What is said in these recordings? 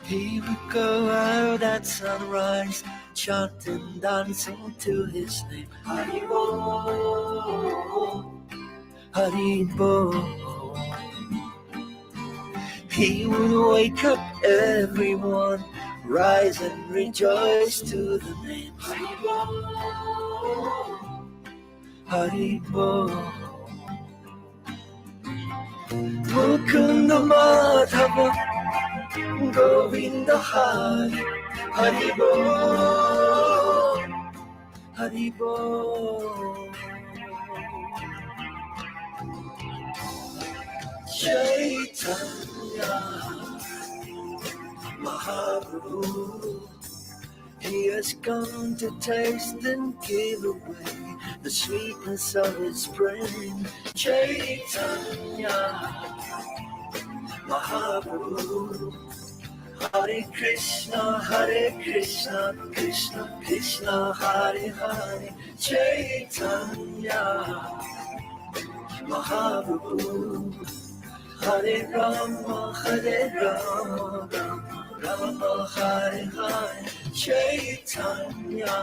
He would go out at sunrise, chanting, dancing to his name. Haribo, Haribo. He would wake up everyone, rise and rejoice to the name. Haribo, Haribo. Mukunda Madhava, Govinda Hari, Haribo, Haribo. Chaitanya Mahaprabhu, he has come to taste and give away the sweetness of his brain. Chaitanya Mahaprabhu, Hare Krishna, Krishna Krishna, Hare Hare. Chaitanya Mahaprabhu, Hare Rama, Rama Hare Hare. Chaitanya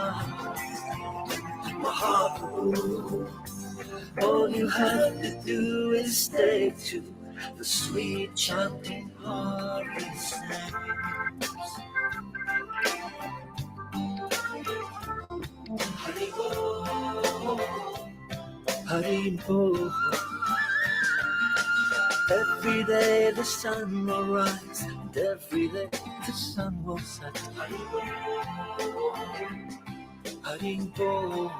Mahaprabhu, all you have to do is stay to the sweet chanting of his name. Haribo, Haribo. Every day the sun will rise, and every day the sun will set. Haribo, Haribo.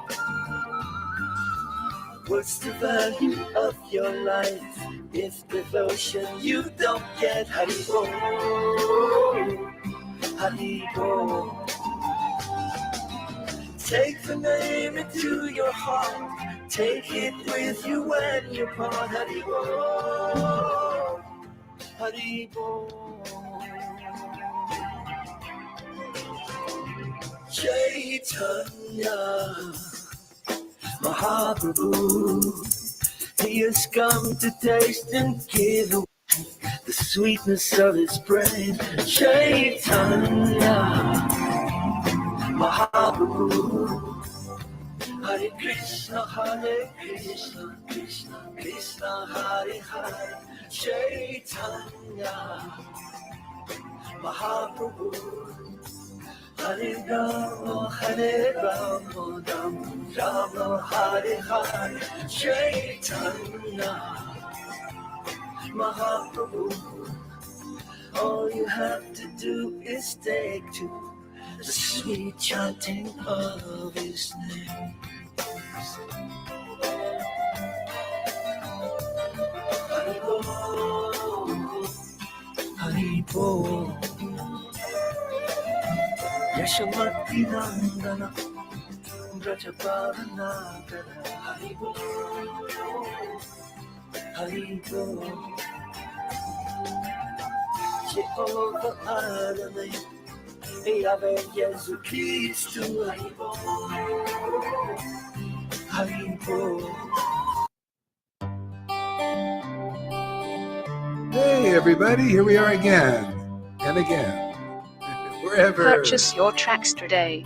What's the value of your life if devotion you don't get? Haribo, Haribo. Take the name into your heart, take it with you when you part. Haribo, Haribo. Chaitanya Mahaprabhu, he has come to taste and give away the sweetness of his brain. Chaitanya Mahaprabhu, Hare Krishna, Krishna Krishna, Hare Hare. Chaitanya Mahaprabhu, Hare Rama, Rama Hare Hare. Chaitanya Mahaprabhu, all you have to do is take to the sweet chanting of his name. Haribo, Haribo. Yashamati Nandana, Brajapavanagara. Haribo, Haribo. Jehovah Adonai, Yahweh Jesus Christ, Haribo, Haribo. Hey everybody, here we are again and again. Wherever. Purchase your tracks today.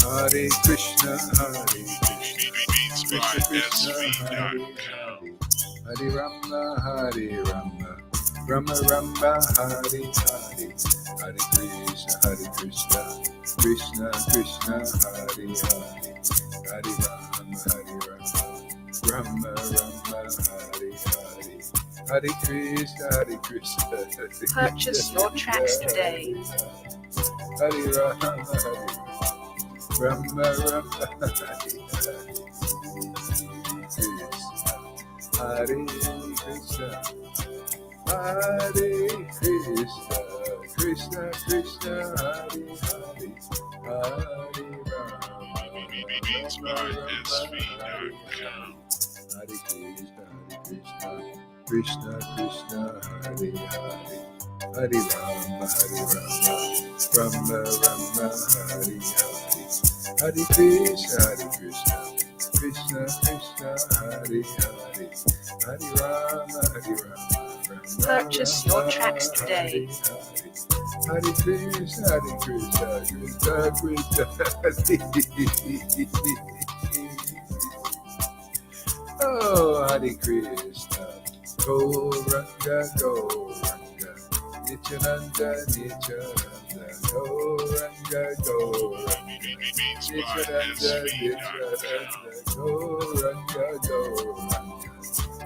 Hare Krishna, Hare Krishna, Krishna Hare Hare Rama, Hare Rama, Rama Rama, Hare Hare, Hare Krishna, Krishna Krishna, Hare Hare, Hare Rama, Rama Hare Hare, Hare Krishna, Krishna. Purchase your tracks today. Hare Rama, Rama Rama, Hare Krishna, Hare Krishna, Krishna Krishna, Hare Hare, Hare Rama. Beats by SV.com. Hare Krishna, Krishna Krishna, Hare Hare, Hare Rama, Rama Rama, Hare Hare. Hare Krishna, Krishna Krishna, Hare Hare. Hare Rama, Purchase your tracks today. Hare Krishna, Krishna Krishna. Oh, Hare Krishna, Gauranga, Gauranga, Nityananda, Nityananda, Gauranga, Gauranga, Nityananda, Nityananda, Gauranga, Gauranga,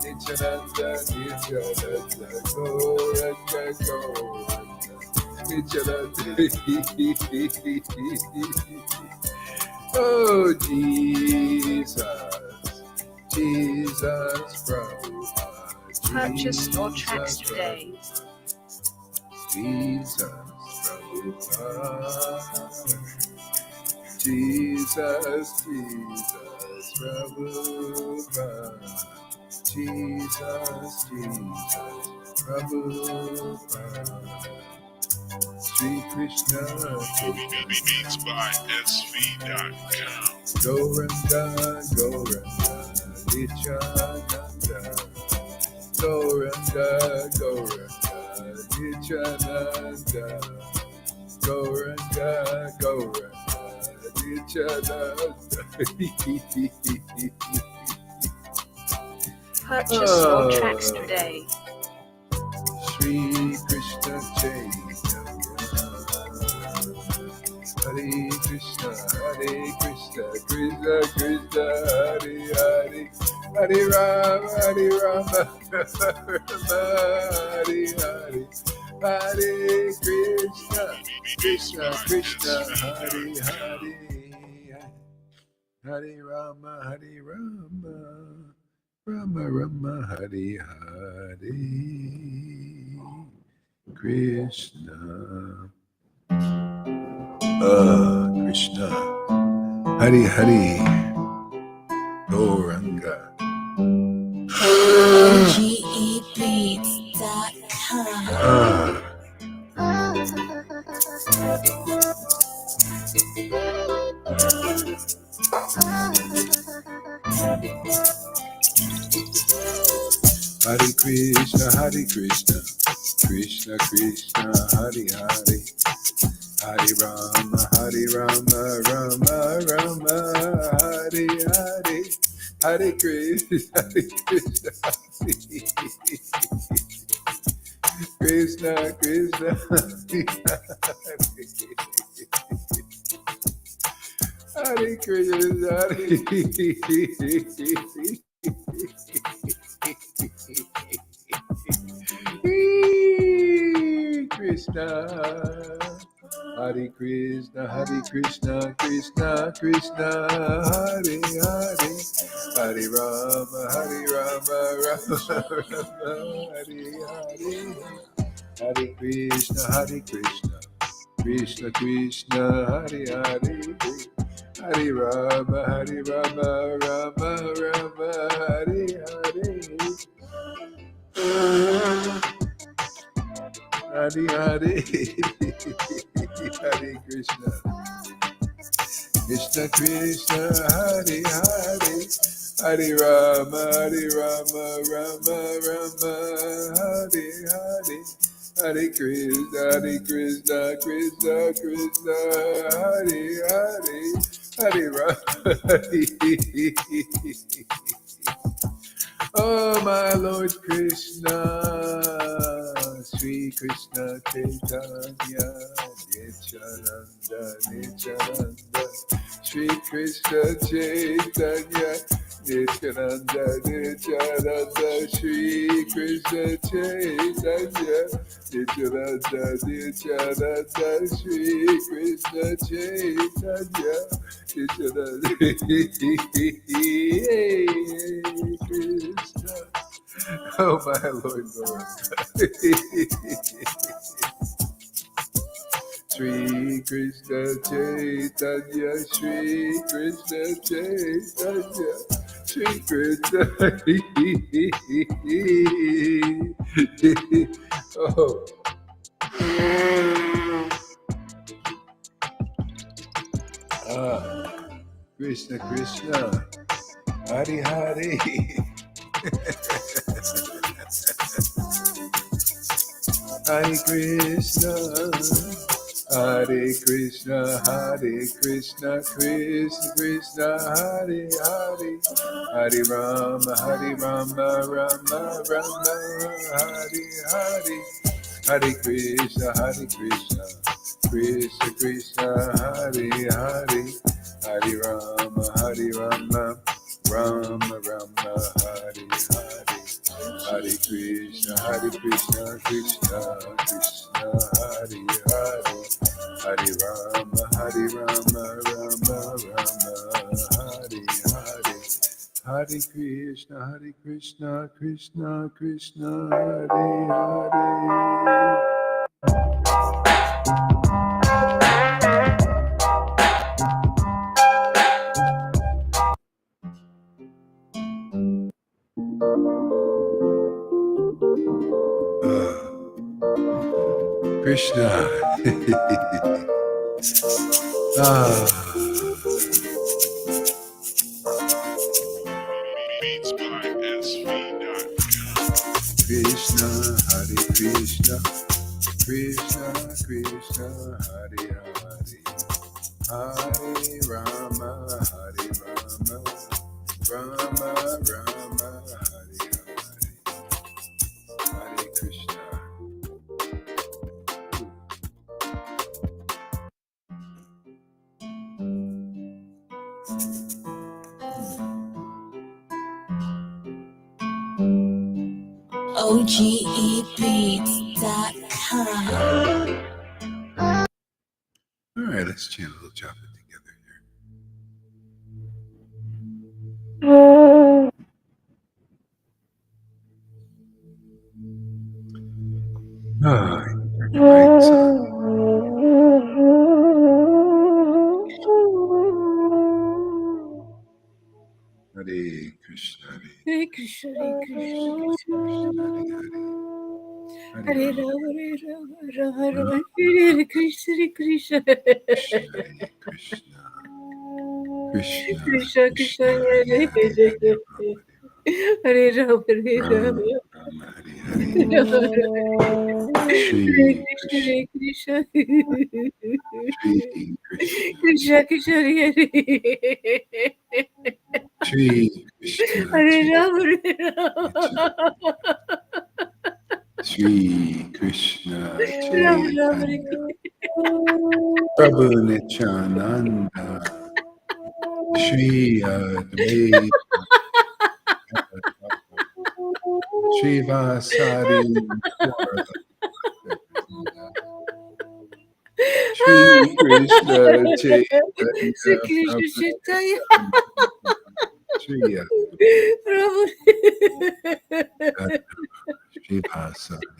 Nityananda, Nityananda, Gauranga, Gauranga, Nityananda. Oh, Jesus, Prabhupada. Purchase your tracks today. Jesus, Prabhupada. Jesus, Prabhupada. Jesus, Prabhupada. Sri Krishna, Beats by SV.com. Gauranga, Gauranga, Nityananda. Gauranga, Gauranga, Nityananda. Gauranga, Gauranga, Nityananda. Purchase your tracks today. Sri Krishna Chaitanya. Hare Krishna, Krishna Krishna, Hare Hare. Hare Rama, Rama Hare Hare. Hare Krishna, Krishna Krishna, Hare Hare. Hare Rama, Rama Rama, Hare Hare. Krishna, Krishna, Hare Hare, Gauranga. Hare Krishna, Krishna Krishna, Hare Hare. Hare Rama, Rama Rama, Hare Hare. Hare Krishna, Krishna Krishna, Hare Krishna, Krishna. Hare Krishna, Krishna Krishna, Hare Hare. Hare Rama, Rama Rama, Hare Hare. Hare Krishna, Krishna Krishna, Hare Hare. Hare Rama, Rama Rama, Hare Hare. Hare Hare. Hare Krishna, Krishna Krishna, Hare Hare. Hare Rama, Rama Rama, Hare Hare. Hare Krishna, Krishna Krishna, Hare Hare. Hare Rama. Oh, my Lord Krishna, Sri Krishna Caitanya, Nityananda, Nityananda, Sri Krishna Caitanya, Nityananda, Nityananda, Sri Krishna Caitanya, Nityananda, Nityananda, Sri Krishna Caitanya, Nityananda, Krishna. Oh, my Lord, Lord. Sri Krishna Chaitanya, Sri Krishna Chaitanya, Sri Krishna. Oh, Krishna Krishna, Hari Hari. Hare Krishna, Hare Krishna, Hare Krishna, Krishna Krishna, Hare Hare, Hare Rama, Hare Rama, Rama Rama, Hare Hare, Hare Krishna, Krishna Krishna, Hare Hare, Hare Rama, Rama Rama, Hare Hare. Hare Krishna, Krishna Krishna, Hare Hare, Hare Rama, Rama Rama, Hare Hare, Hare Krishna, Krishna Krishna, Hare Hare. Krishna. Beats by SV.com. Krishna, Hare Krishna, Krishna Krishna, Hare Hare, Hare Rama, Rama Rama, Hare Hare, Hare Krishna. OGEbeats.com. All right, let's chant a little japa together here. Turn your lights on. Hare Krishna, Hare Krishna, Hare Krishna, Hare Hare Rama, Rama Rama, Hare Krishna, Hare Krishna, Krishna, Krishna, Krishna Krishna, Hare Hare Rama, Hare Rama. Shri Hare Krishna, Shri Krishna Krishna, Hare Shri Krishna, Hare Rama, Hare Rama. Shri Krishna Rama Rama, Chaitanya, Prabhu Nityananda, Shri Advaita, Shri Vasari Shri Krishna Chaitanya, Shri Krishna Chaitanya, Shri Prabhu. Shri Vasari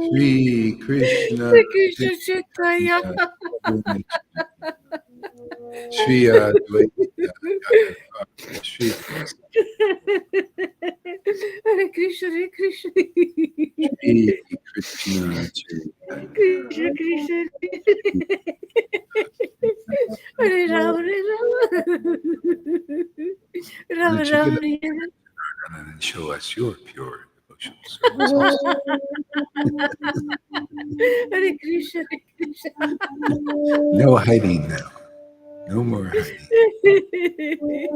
Shri Krishna Shri Krishna Chaitanya, Shri Advaita, Shri Hare Krishna, Hare Krishna, Shri Krishna Chaitanya, Krishna Krishna, Hare Rama, Hare Rama, Rama Let you Rama, get Hare Rama. and show us your pure devotional service also. Hare Krishna, Hare Krishna. No hiding now. No more hiding.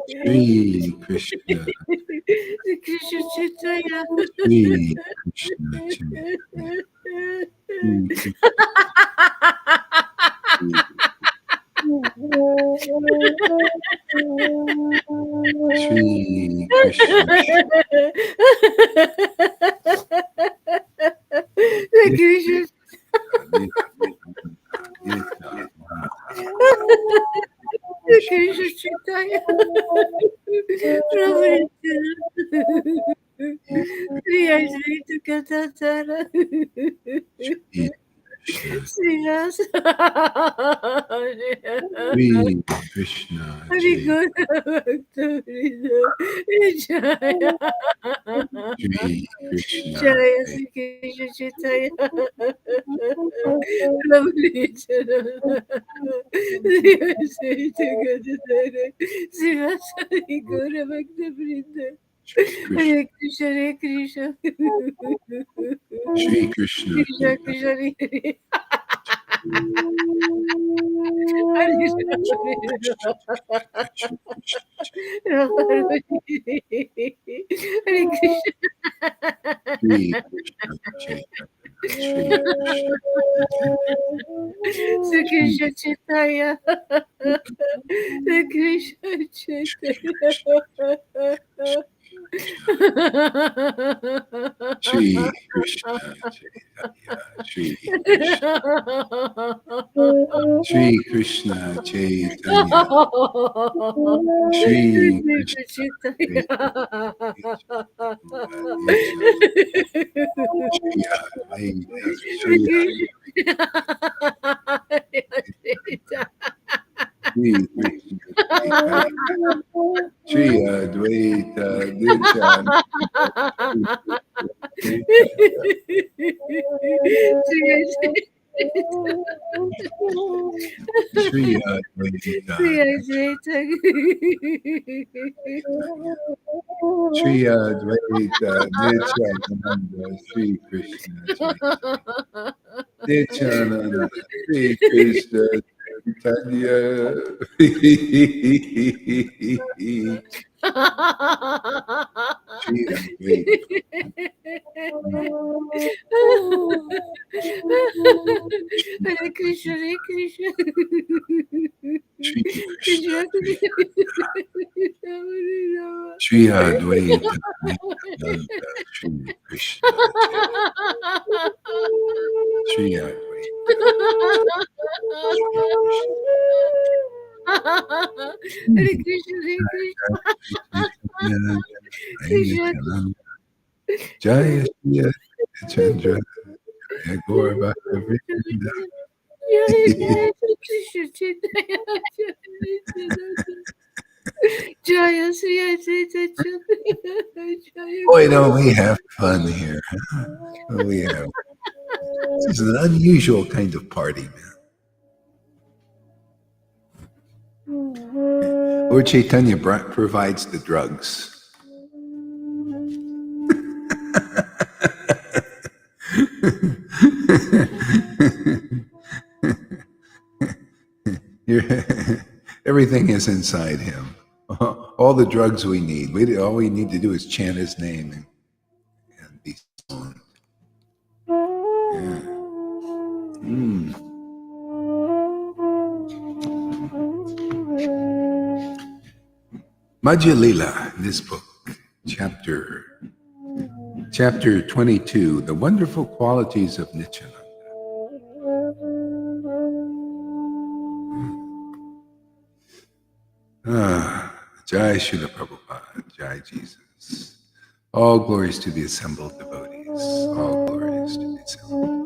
Shri Krishna. Hare Krishna Chaitanya. Shri Krishna Chaitanya. Shri Krishna. Hare Krishna. Krishna Chaitanya, Prabhu Sri Advaita Gadadhara, Sri Rasa, Shri Krishna, Hare Jai Guru Bhakta-vrinda, Jaya Shri Krishna, Jaya Jai Sri Krishna Chaitanya Prabhu Nityananda Jaya Sri Jagadadara Srivasari Gaura Bhakta-vrinda, Shri Krishna, Hare Krishna Hare Krishna Shri Krishna, Krishna Chaitanya. Krishna Hare Hare Hare Shri Krishna, Rama Rama Hare Krishna Shri Krishna, Chaitanya. Shri Krishna, Sri Shri Krishna Chaitanya Sri Krishna Shri Chaitanya Krishna, Shri Krishna, Chaitanya. Shri Krishna, Shri Krishna, Chaitanya. Shri Krishna, Chaitanya. Shri Advaita, Shri Advaita, Shri Krishna, Chaitanya. Shri Advaita, Nityananda, Shri Advaita, Shri Advaita, Nityananda, Shri Krishna, Chaitanya. Nityananda, Shri Krishna, Chaitanya. Shri Advaita, Hare Krishna, Hare Krishna. Shri Krishna, Krishna Krishna. Hare Rama. Shri Advaita, Nityananda, Shri Krishna, Chaitanya. Shri Advaita, Shri Krishna, Hare Krishna, Hare Krishna. Krishna Nityananda, Jaya Shri Chandra, Jaya Gaura Bhakta Vrinda. Jaya Jaya Sri Krishna Chaitanya Jaya Sri Chaitanya Jaya Boy, Guru. don't we have fun here. Huh? Oh, we have. This is an unusual kind of party, man. Lord Chaitanya provides the drugs. Everything is inside him. All the drugs we need. All we need to do is chant his name and be stoned. Yeah. Madhya Lila, in this book, chapter 22, the wonderful qualities of Nityananda. Jai Srila Prabhupada, Jai Jesus. All glories to the assembled devotees. All glories to the assembled devotees.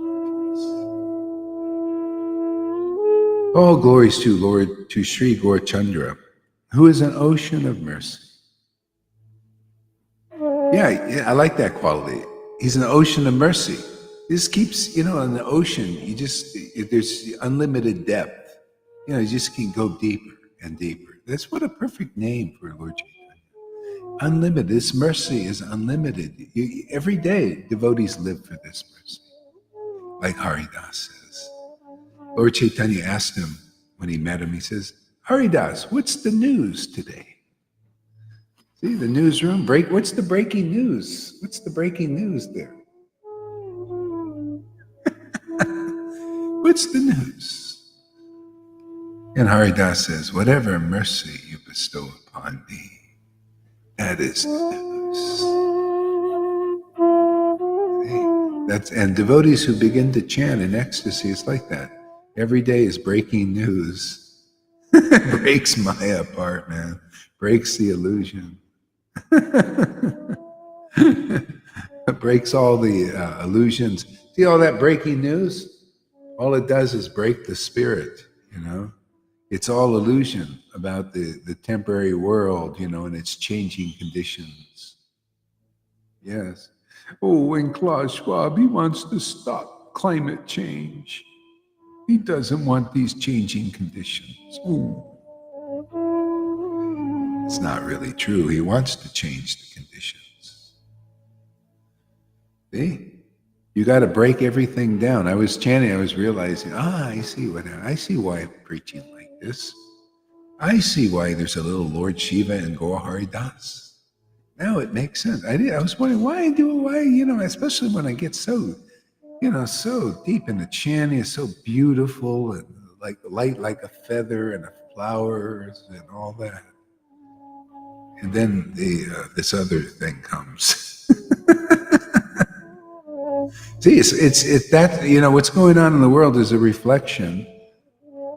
All glories to Sri Gaurachandra, who is an ocean of mercy. Yeah, I like that quality. He's an ocean of mercy. This keeps, in the ocean, there's unlimited depth. You just can go deeper and deeper. That's what a perfect name for Lord Chaitanya. Unlimited. This mercy is unlimited. Every day, devotees live for this mercy. Like Haridas says. Lord Chaitanya asked him when he met him, he says, Haridas, what's the news today? See, the newsroom break. What's the breaking news? What's the breaking news there? What's the news? And Haridas says, whatever mercy you bestow upon me, that is the news. And devotees who begin to chant in ecstasy, it's like that. Every day is breaking news. Breaks Maya apart, man. Breaks the illusion. Breaks all the illusions. See all that breaking news? All it does is break the spirit, It's all illusion about the temporary world, and its changing conditions. Yes. Oh, and Klaus Schwab, he wants to stop climate change. He doesn't want these changing conditions. Ooh. It's not really true. He wants to change the conditions. See? You got to break everything down. I was chanting, I was realizing, I see why I'm preaching like this. I see why there's a little Lord Shiva and Gaur Das. Now it makes sense. I was wondering why, especially when I get so deep in the chanting, it's so beautiful and like light like a feather and the flowers and all that. And then this other thing comes. See, it's that, what's going on in the world is a reflection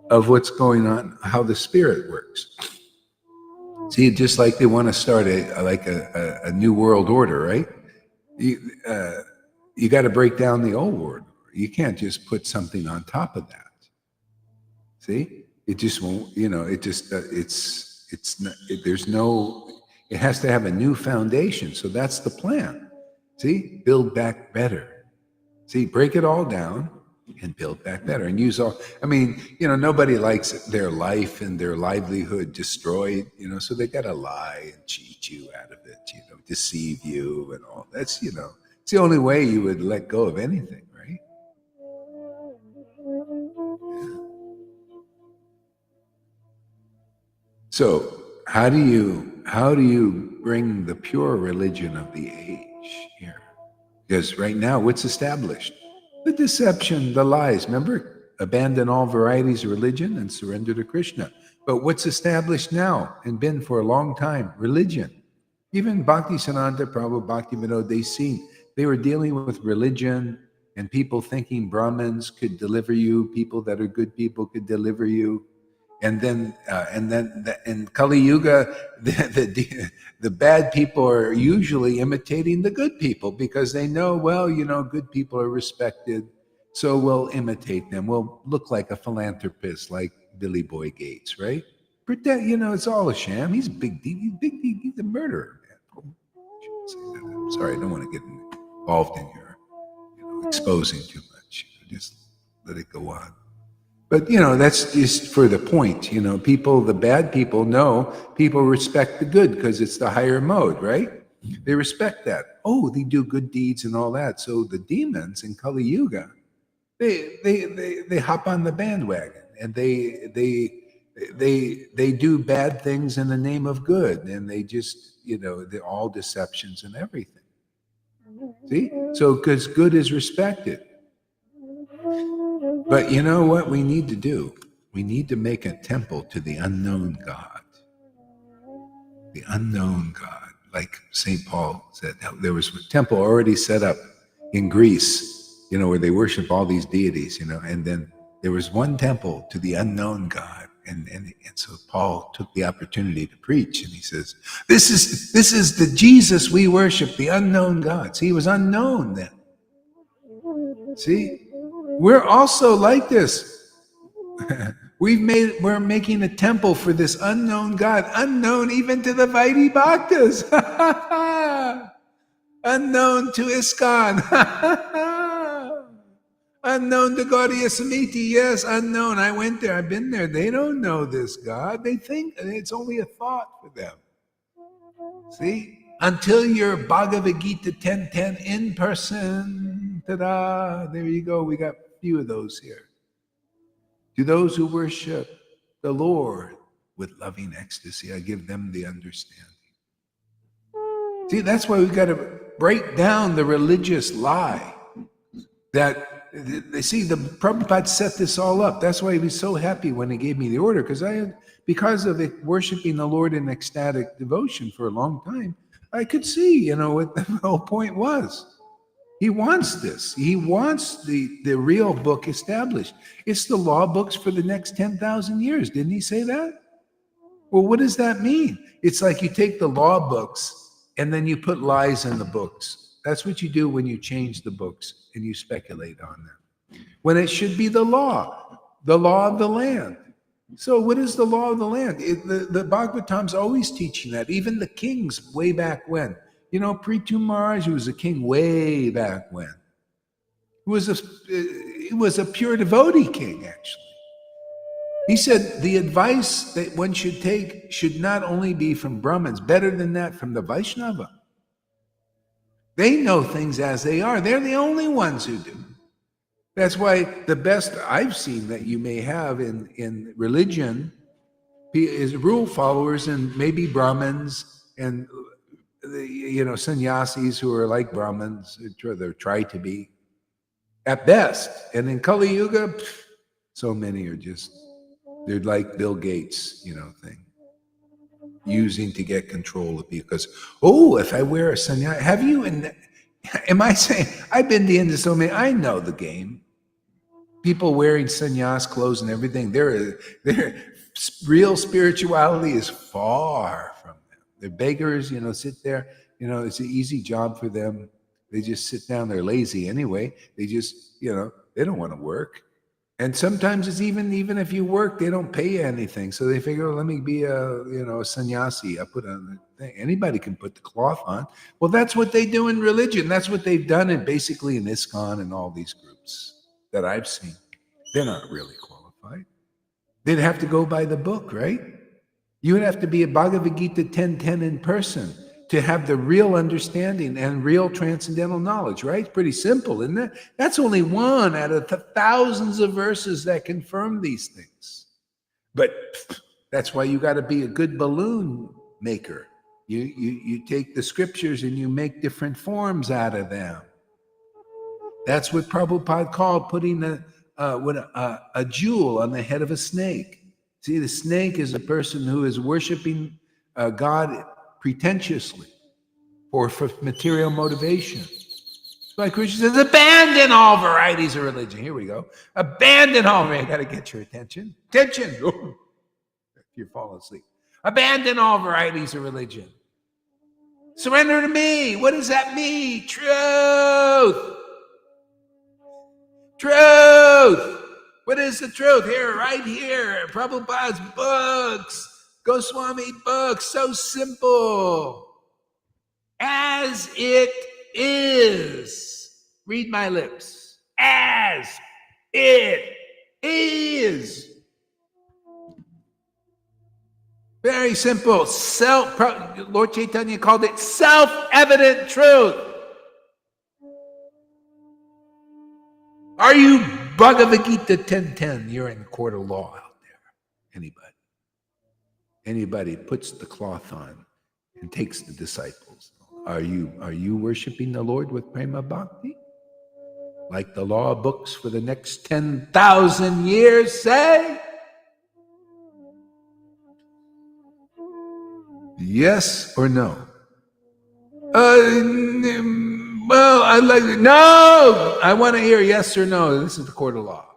of what's going on, how the spirit works. See, just like they want to start a new world order, right? You got to break down the old order. You can't just put something on top of that. See, it just won't. It has to have a new foundation. So that's the plan. See, build back better. See, break it all down and build back better and use all. Nobody likes their life and their livelihood destroyed. So they got to lie and cheat you out of it. Deceive you and all. That's it's the only way you would let go of anything, right? Yeah. So how do you bring the pure religion of the age here? Because right now, what's established? The deception, the lies. Remember, abandon all varieties of religion and surrender to Krishna. But what's established now and been for a long time? Religion. Even Bhaktisiddhanta Prabhu, Bhaktivinoda, they were dealing with religion and people thinking Brahmins could deliver you, people that are good people could deliver you. And then in Kali Yuga, the bad people are usually imitating the good people because they know, good people are respected, so we'll imitate them. We'll look like a philanthropist, like Billy Boy Gates, right? Pretend, it's all a sham. He's he's a murderer, man. I'm sorry, I don't want to get involved in your, exposing too much. Just let it go on. But, that's just for the point. People, the bad people know people respect the good because it's the higher mode, right? They respect that. Oh, they do good deeds and all that. So the demons in Kali Yuga, they hop on the bandwagon and they do bad things in the name of good. And they just, they're all deceptions and everything. See? So because good is respected. But you know what we need to do? We need to make a temple to the unknown God. The unknown God. Like St. Paul said, there was a temple already set up in Greece, where they worship all these deities, and then there was one temple to the unknown God. And so Paul took the opportunity to preach, and he says, this is the Jesus we worship, the unknown God. See, he was unknown then. See? We're also like this. We're making a temple for this unknown God, unknown even to the Vaidhi Bhaktas, unknown to ISKCON, unknown to Gaudiya Samiti. Yes, unknown. I went there. I've been there. They don't know this God. They think it's only a thought for them. See? Until you're Bhagavad Gita 10:10 in person. Ta-da! There you go. We got a few of those here. To those who worship the Lord with loving ecstasy, I give them the understanding. See, that's why we've got to break down the religious lie that they see. The Prabhupada set this all up. That's why he was so happy when he gave me the order, because of it, worshiping the Lord in ecstatic devotion for a long time, I could see, what the whole point was. He wants this. He wants the real book established. It's the law books for the next 10,000 years. Didn't he say that? Well, what does that mean? It's like you take the law books and then you put lies in the books. That's what you do when you change the books and you speculate on them. When it should be the law of the land. So what is the law of the land? The Bhagavatam's always teaching that. Even the kings way back when. You know, Prithu Maharaj, who was a king way back when, he was a pure devotee king, actually. He said the advice that one should take should not only be from Brahmins, better than that, from the Vaishnava. They know things as they are. They're the only ones who do. That's why the best I've seen that you may have in religion is rule followers and maybe Brahmins and sannyasis who are like Brahmins, or try to be at best. And in Kali Yuga, so many are just, they're like Bill Gates, thing, using to get control of people. Because, if I wear a sannyas, am I saying, I've been into so many, I know the game. People wearing sannyas clothes and everything, their real spirituality is far from them. They're beggars, sit there. It's an easy job for them. They just sit down. They're lazy anyway. They just, they don't want to work. And sometimes it's even if you work, they don't pay you anything. So they figure, let me be a sannyasi. I put on the thing. Anybody can put the cloth on. Well, that's what they do in religion. That's what they've done basically in ISKCON and all these groups that I've seen. They're not really qualified. They'd have to go by the book, right? You would have to be a Bhagavad Gita 10:10 in person to have the real understanding and real transcendental knowledge, right? Pretty simple, isn't it? That's only one out of the thousands of verses that confirm these things. But that's why you got to be a good balloon maker. You take the scriptures and you make different forms out of them. That's what Prabhupada called putting a jewel on the head of a snake. See, the snake is a person who is worshiping God pretentiously or for material motivation. Like Krishna says, abandon all varieties of religion. Here we go. Abandon all. I got to get your attention. Attention. If you're falling asleep. Abandon all varieties of religion. Surrender to me. What does that mean? Truth. Truth. What is the truth? Here, right here. Prabhupada's books. Goswami books. So simple. As it is. Read my lips. As it is. Very simple. Lord Caitanya called it self-evident truth. Are you Bhagavad Gita 10:10? You're in court of law out there. Anybody puts the cloth on and takes the disciples. Are you worshiping the Lord with prema bhakti? Like the law books for the next 10,000 years say? Yes or no? Well, I'd like to. No! I want to hear yes or no. This is the court of law.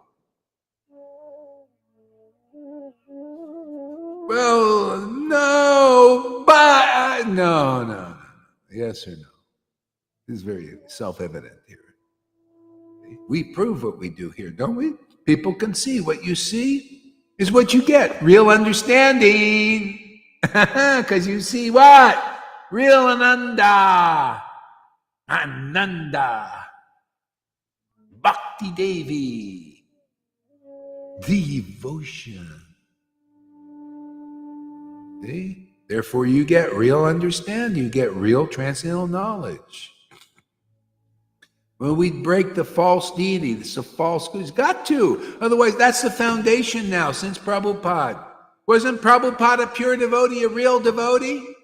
Well, no, but no. Yes or no? This is very self-evident here. We prove what we do here, don't we? People can see. What you see is what you get. Real understanding. Because you see what? Real Ananda. Bhakti Devi. Devotion. See? Therefore, you get real understanding. You get real transcendental knowledge. When we break the false deity, it's a false, it's got to. Otherwise, that's the foundation now since Prabhupada. Wasn't Prabhupada a pure devotee, a real devotee?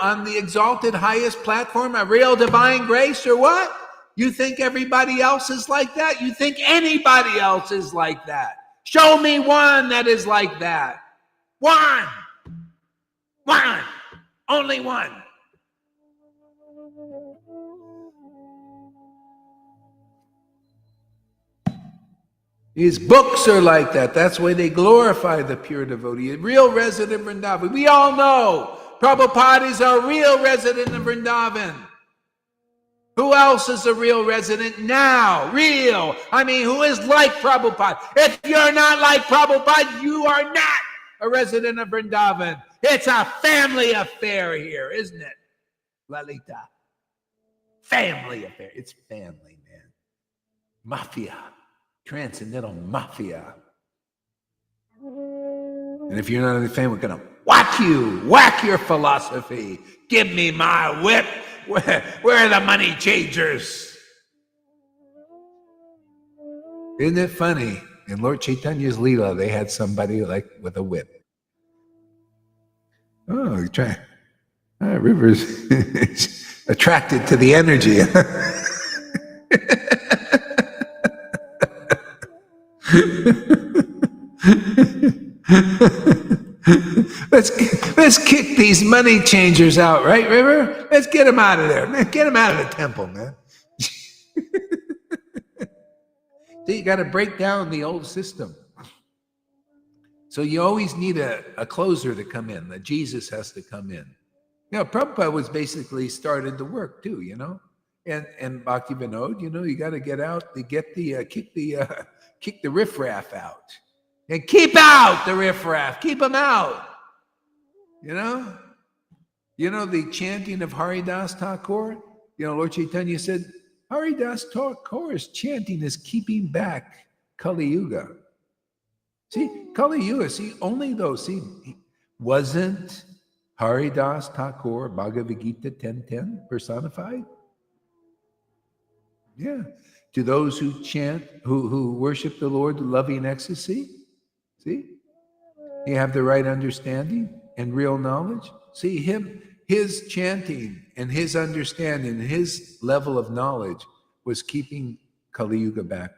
On the exalted highest platform, a real divine grace or what? You think everybody else is like that? You think anybody else is like that? Show me one that is like that. One. Only one. His books are like that. That's why they glorify the pure devotee, a real resident of Vrindavan. We all know Prabhupada is a real resident of Vrindavan. Who else is a real resident now? Real. Who is like Prabhupada? If you're not like Prabhupada, you are not a resident of Vrindavan. It's a family affair here, isn't it, Lalita? Family affair. It's family, man. Mafia. Transcendental mafia. And if you're not in the family, we're going to whack your philosophy. Give me my whip. Where are the money changers? Isn't it funny? In Lord Caitanya's Leela, they had somebody like with a whip. Oh, try. River's attracted to the energy. Let's kick these money changers out, right, River? Let's get them out of there. Man, get them out of the temple, man. So you got to break down the old system. So you always need a closer to come in. That Jesus has to come in. You know, Prabhupada was basically started the work too, you know, and Bhakti Vinod, you know, you got to get out, to get the kick the riffraff out, and keep out the riffraff, keep them out. You know the chanting of Haridas Thakur. You know, Lord Caitanya said Haridas Thakur's chanting is keeping back Kali Yuga. See, Kali Yuga. See, only those. See, wasn't Haridas Thakur Bhagavad Gita 10:10 personified? Yeah. To those who chant, who worship the Lord with loving ecstasy. See? You have the right understanding and real knowledge. See, his chanting and his understanding, his level of knowledge was keeping Kali Yuga back.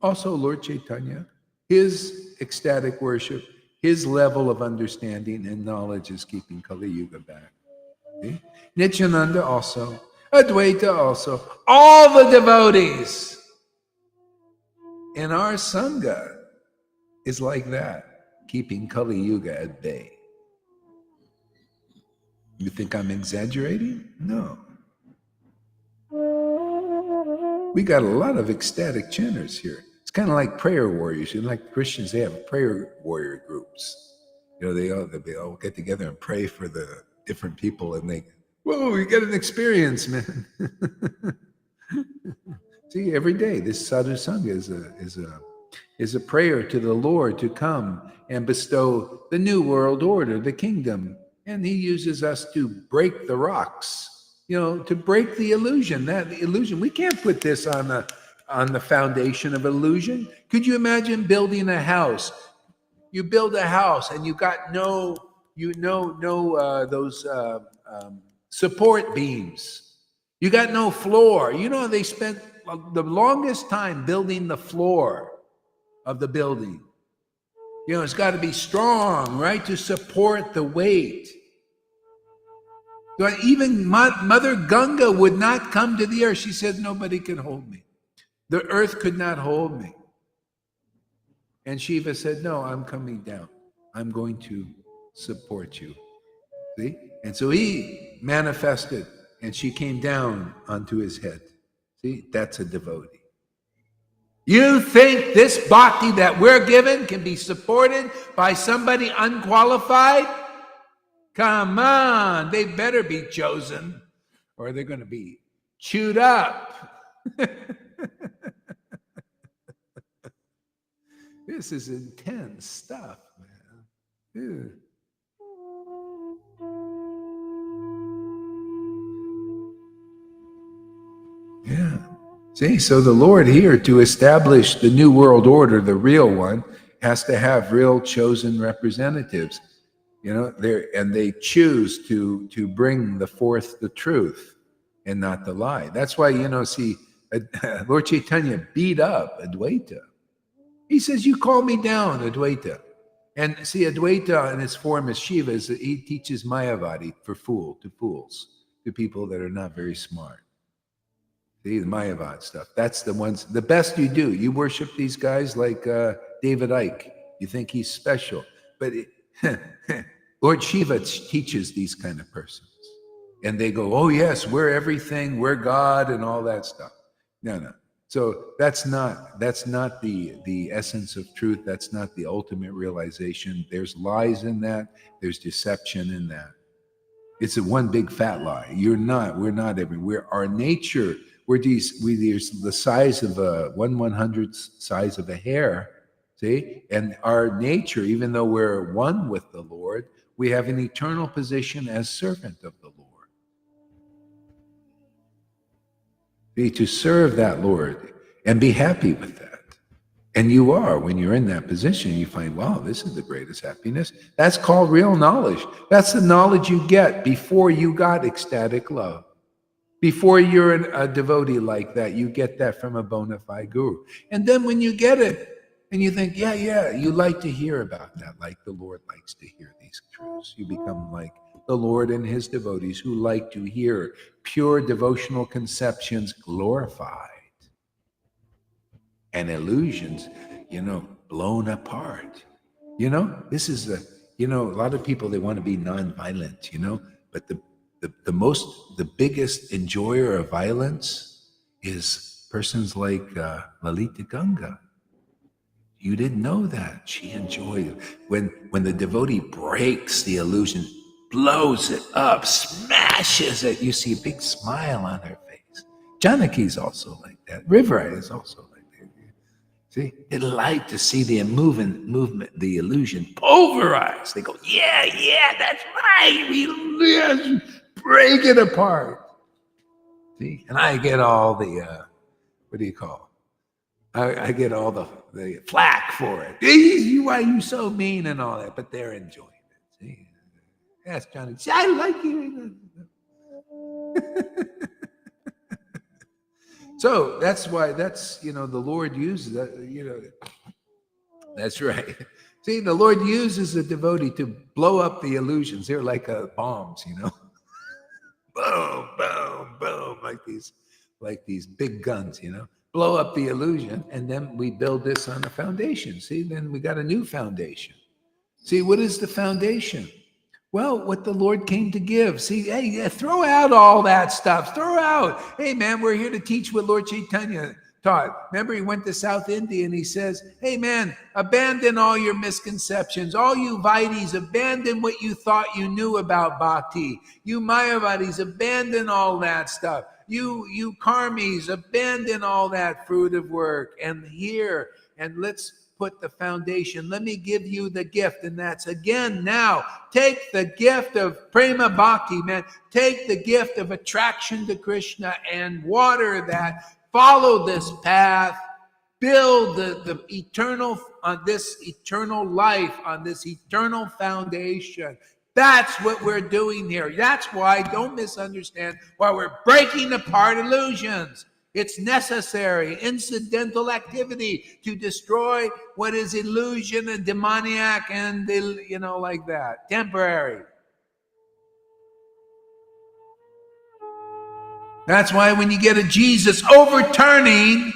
Also, Lord Caitanya, his ecstatic worship, his level of understanding and knowledge is keeping Kali Yuga back. See? Nityananda also, Advaita also, all the devotees in our Sangha is like that, keeping Kali Yuga at bay. You think I'm exaggerating? No. We got a lot of ecstatic chanters here. It's kind of like prayer warriors. You know, like Christians, they have prayer warrior groups. You know, they all get together and pray for the different people, and whoa, we get an experience, man. See, every day this Sadhu Sangha is a prayer to the Lord to come and bestow the new world order, the kingdom. And he uses us to break the rocks, you know, to break the illusion. We can't put this on the foundation of illusion. Could you imagine building a house? You build a house and you got no support beams. You got no floor. You know, they spent the longest time building the floor of the building. You know, it's got to be strong, right, to support the weight. Even Mother Ganga would not come to the earth. She said, nobody can hold me. The earth could not hold me. And Shiva said, no, I'm coming down. I'm going to support you. See? And so he manifested, and she came down onto his head. See? That's a devotee. You think this bhakti that we're given can be supported by somebody unqualified? Come on, they better be chosen or they're going to be chewed up. This is intense stuff, man. Ew. Yeah. See, so the Lord here, to establish the new world order, the real one, has to have real chosen representatives. You know, they choose to bring forth the truth and not the lie. That's why, you know, see, Lord Caitanya beat up Advaita. He says, you call me down, Advaita. And see, Advaita in its form as Shiva, he teaches Mayavadi to fools, to people that are not very smart. See, the Mayavad stuff. That's the best you do. You worship these guys like David Icke. You think he's special. But Lord Shiva teaches these kind of persons. And they go, oh yes, we're everything, we're God and all that stuff. No. So that's not the essence of truth. That's not the ultimate realization. There's lies in that. There's deception in that. It's a one big fat lie. We're not everywhere. Our nature, there's the size of a 1/100th size of a hair. See? And our nature, even though we're one with the Lord, we have an eternal position as servant of the Lord. Be to serve that Lord and be happy with that. And you are, when you're in that position, you find, wow, this is the greatest happiness. That's called real knowledge. That's the knowledge you get before you got ecstatic love. Before you're a devotee like that, you get that from a bona fide guru. And then when you get it, and you think, yeah, you like to hear about that, like the Lord likes to hear these truths. You become like the Lord and his devotees who like to hear pure devotional conceptions glorified and illusions, blown apart. This is a lot of people, they want to be nonviolent, but the biggest enjoyer of violence is persons like Lalita Ganga. You didn't know that. She enjoyed it. When the devotee breaks the illusion, blows it up, smashes it, you see a big smile on her face. Janaki's also like that. River is also like that. See, they like to see the movement, the illusion pulverized. They go, yeah, that's right. Yes, break it apart. See, and I get all the what do you call? I get all the flack for it. Why are you so mean and all that? But they're enjoying it. See? Ask Johnny. See, I like you. So that's why the Lord uses that. That's right. See, the Lord uses a devotee to blow up the illusions. They're like bombs, boom, boom, boom, like these big guns, blow up the illusion, and then we build this on a foundation. See, then we got a new foundation. See, what is the foundation? Well, what the Lord came to give. See, hey, throw out all that stuff. Throw out. Hey, man, we're here to teach what Lord Caitanya taught. Remember, he went to South India and he says, hey, man, abandon all your misconceptions. All you Vaidis, abandon what you thought you knew about bhakti. You Mayavadis, abandon all that stuff. You Karmis, abandon all that fruitive work and let's put the foundation. Let me give you the gift, and that's again now. Take the gift of prema bhakti, man. Take the gift of attraction to Krishna and water that. Follow this path. Build the eternal on this eternal life, on this eternal foundation. That's what we're doing here. That's why, don't misunderstand, why we're breaking apart illusions. It's necessary, incidental activity to destroy what is illusion and demoniac and, like that, temporary. That's why when you get a Jesus overturning,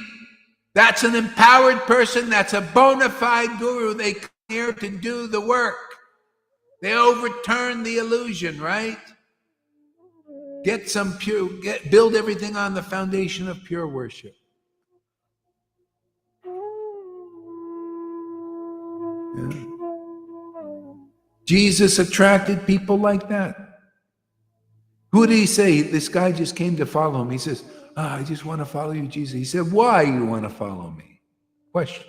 that's an empowered person, that's a bona fide guru. They come here to do the work. They overturn the illusion, right? Build everything on the foundation of pure worship. Yeah. Jesus attracted people like that. Who did he say? This guy just came to follow him. He says, I just want to follow you, Jesus. He said, why you want to follow me? Question.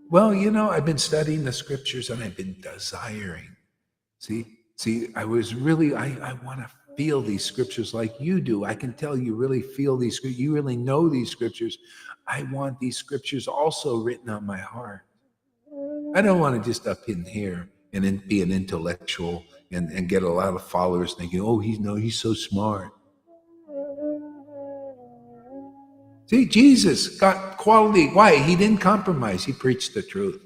Well, I've been studying the scriptures and I've been desiring. See, I want to feel these scriptures like you do. I can tell you really feel these scriptures. You really know these scriptures. I want these scriptures also written on my heart. I don't want to just up in here and then be an intellectual and get a lot of followers thinking, oh, he's so smart. See, Jesus got quality. Why? He didn't compromise. He preached the truth.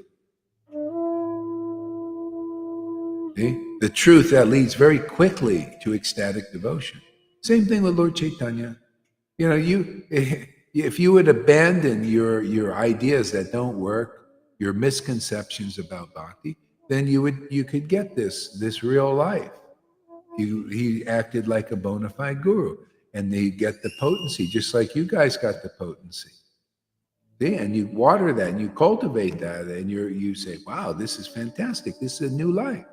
See? The truth that leads very quickly to ecstatic devotion. Same thing with Lord Caitanya. If you would abandon your ideas that don't work, your misconceptions about bhakti, then you could get this real life. He acted like a bona fide guru. and they get the potency, just like you guys got the potency. See? And you water that and you cultivate that, and you say, wow, this is fantastic. This is a new life.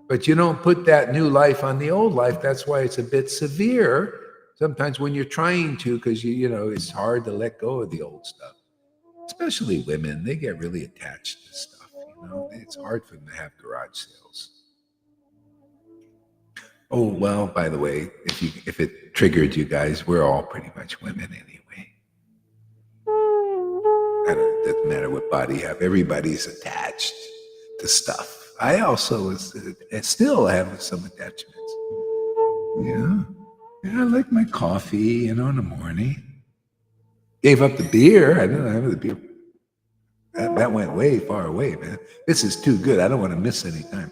But you don't put that new life on the old life. That's why it's a bit severe sometimes when you're trying to, because you know it's hard to let go of the old stuff. Especially women, they get really attached to stuff. You know, it's hard for them to have garage sales. Oh well, by the way, if it triggered you guys, we're all pretty much women anyway. It doesn't matter what body you have. Everybody's attached to stuff. I also still have some attachments. Yeah, I like my coffee, you know, in the morning. Gave up the beer. I don't have the beer. That went way far away, man. This is too good. I don't want to miss any time.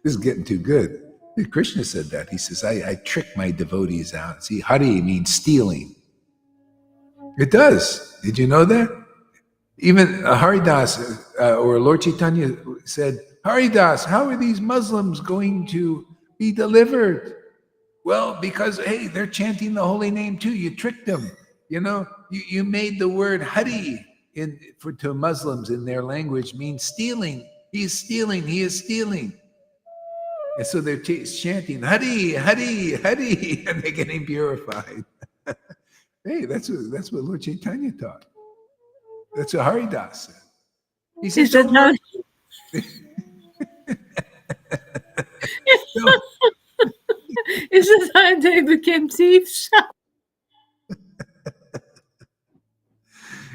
This is getting too good. Krishna said that. He says, I trick my devotees out. See, Hari means stealing. It does. Did you know that? Even Haridas or Lord Caitanya said, Haridas, how are these Muslims going to be delivered? Well, because, hey, they're chanting the holy name too. You tricked them. You know, you made the word Hari to Muslims in their language means stealing. He's stealing. He is stealing. And so they're chanting Hari, Hari, Hari, and they're getting purified. Hey, that's what Lord Caitanya taught. That's what Haridas said. He said, Is that how? Is this how they became thieves?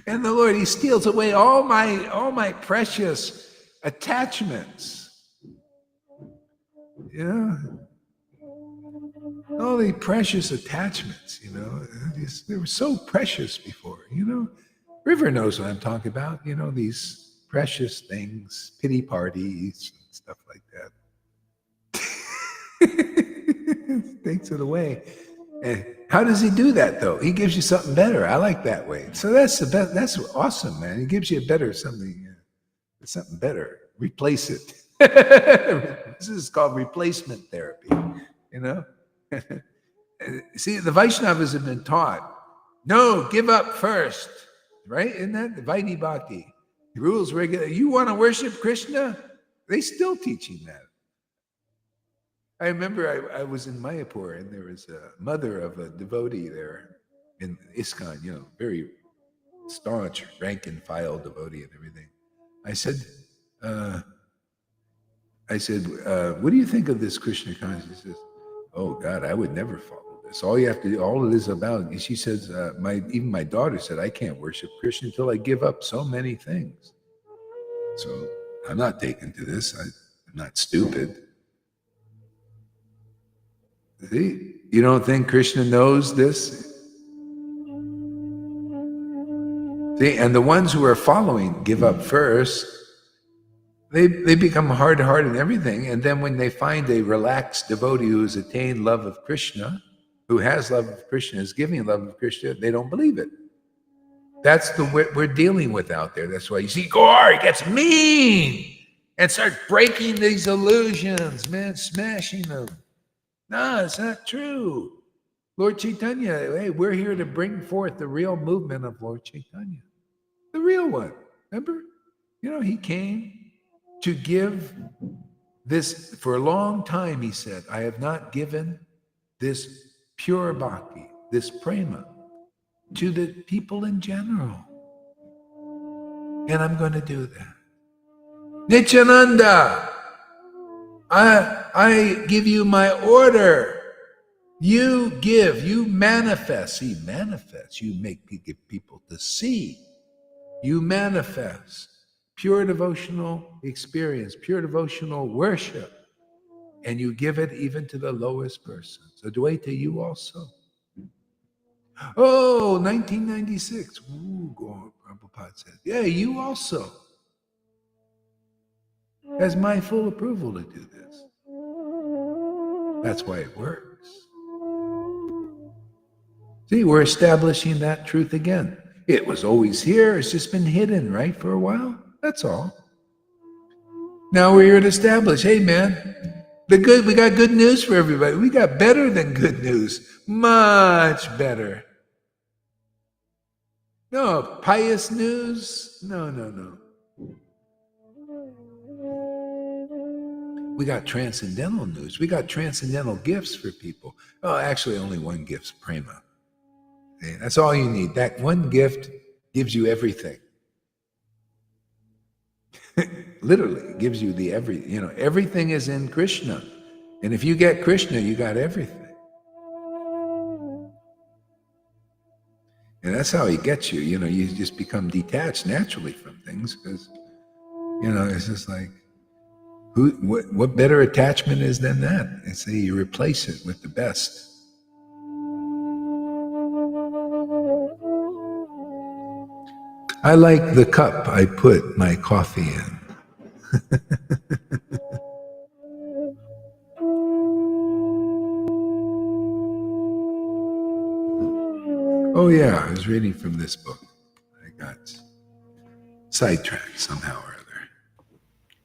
And the Lord, He steals away all my precious attachments. Yeah. All the precious attachments, you know, they were so precious before, you know. River knows what I'm talking about, you know, these precious things, pity parties, and stuff like that. Takes it away. And how does He do that, though? He gives you something better. I like that way. So that's the best. That's awesome, man. He gives you a better something better. Replace it. This is called replacement therapy, you know. See, the Vaishnavas have been taught, no, give up first, right? Isn't that the Vaidhi Bhakti? Rules, regular. You want to worship Krishna? They still teaching that. I remember I was in Mayapur, and there was a mother of a devotee there in ISKCON, you know, very staunch, rank and file devotee and everything. I said, what do you think of this Krishna consciousness? She says, oh God, I would never follow this. All you have to do, all it is about, and she says, even my daughter said, I can't worship Krishna until I give up so many things. So I'm not taken to this. I'm not stupid. See, you don't think Krishna knows this? See, and the ones who are following give up first. They become hard-hearted and everything, and then when they find a relaxed devotee who has attained love of Krishna, who has love of Krishna, is giving love of Krishna, they don't believe it. That's what we're dealing with out there. That's why you see Gaur gets mean and starts breaking these illusions, man, smashing them. No, it's not true. Lord Caitanya, hey, we're here to bring forth the real movement of Lord Caitanya. The real one. Remember? You know, He came to give this, for a long time, He said, I have not given this pure bhakti, this prema, to the people in general. And I'm going to do that. Nityananda, I give you my order. You give, you manifest. See, manifest. You make people to see. You manifest pure devotional experience, pure devotional worship. And you give it even to the lowest person. So Dwaita, you also. Oh, 1996. Ooh, Prabhupada said, yeah, you also. Has my full approval to do this. That's why it works. See, we're establishing that truth again. It was always here. It's just been hidden, right, for a while. That's all. Now we're here to establish, hey, man, We got good news for everybody. We got better than good news. Much better. No, pious news? No, no, no. We got transcendental news. We got transcendental gifts for people. Oh, actually, only one gift's prema. Okay, that's all you need. That one gift gives you everything. Literally, gives you everything is in Krishna. And if you get Krishna, you got everything. And that's how he gets you. You just become detached naturally from things because, it's just like, what better attachment is than that? And say you replace it with the best. I like the cup I put my coffee in. Oh yeah, I was reading from this book. I got sidetracked somehow or other.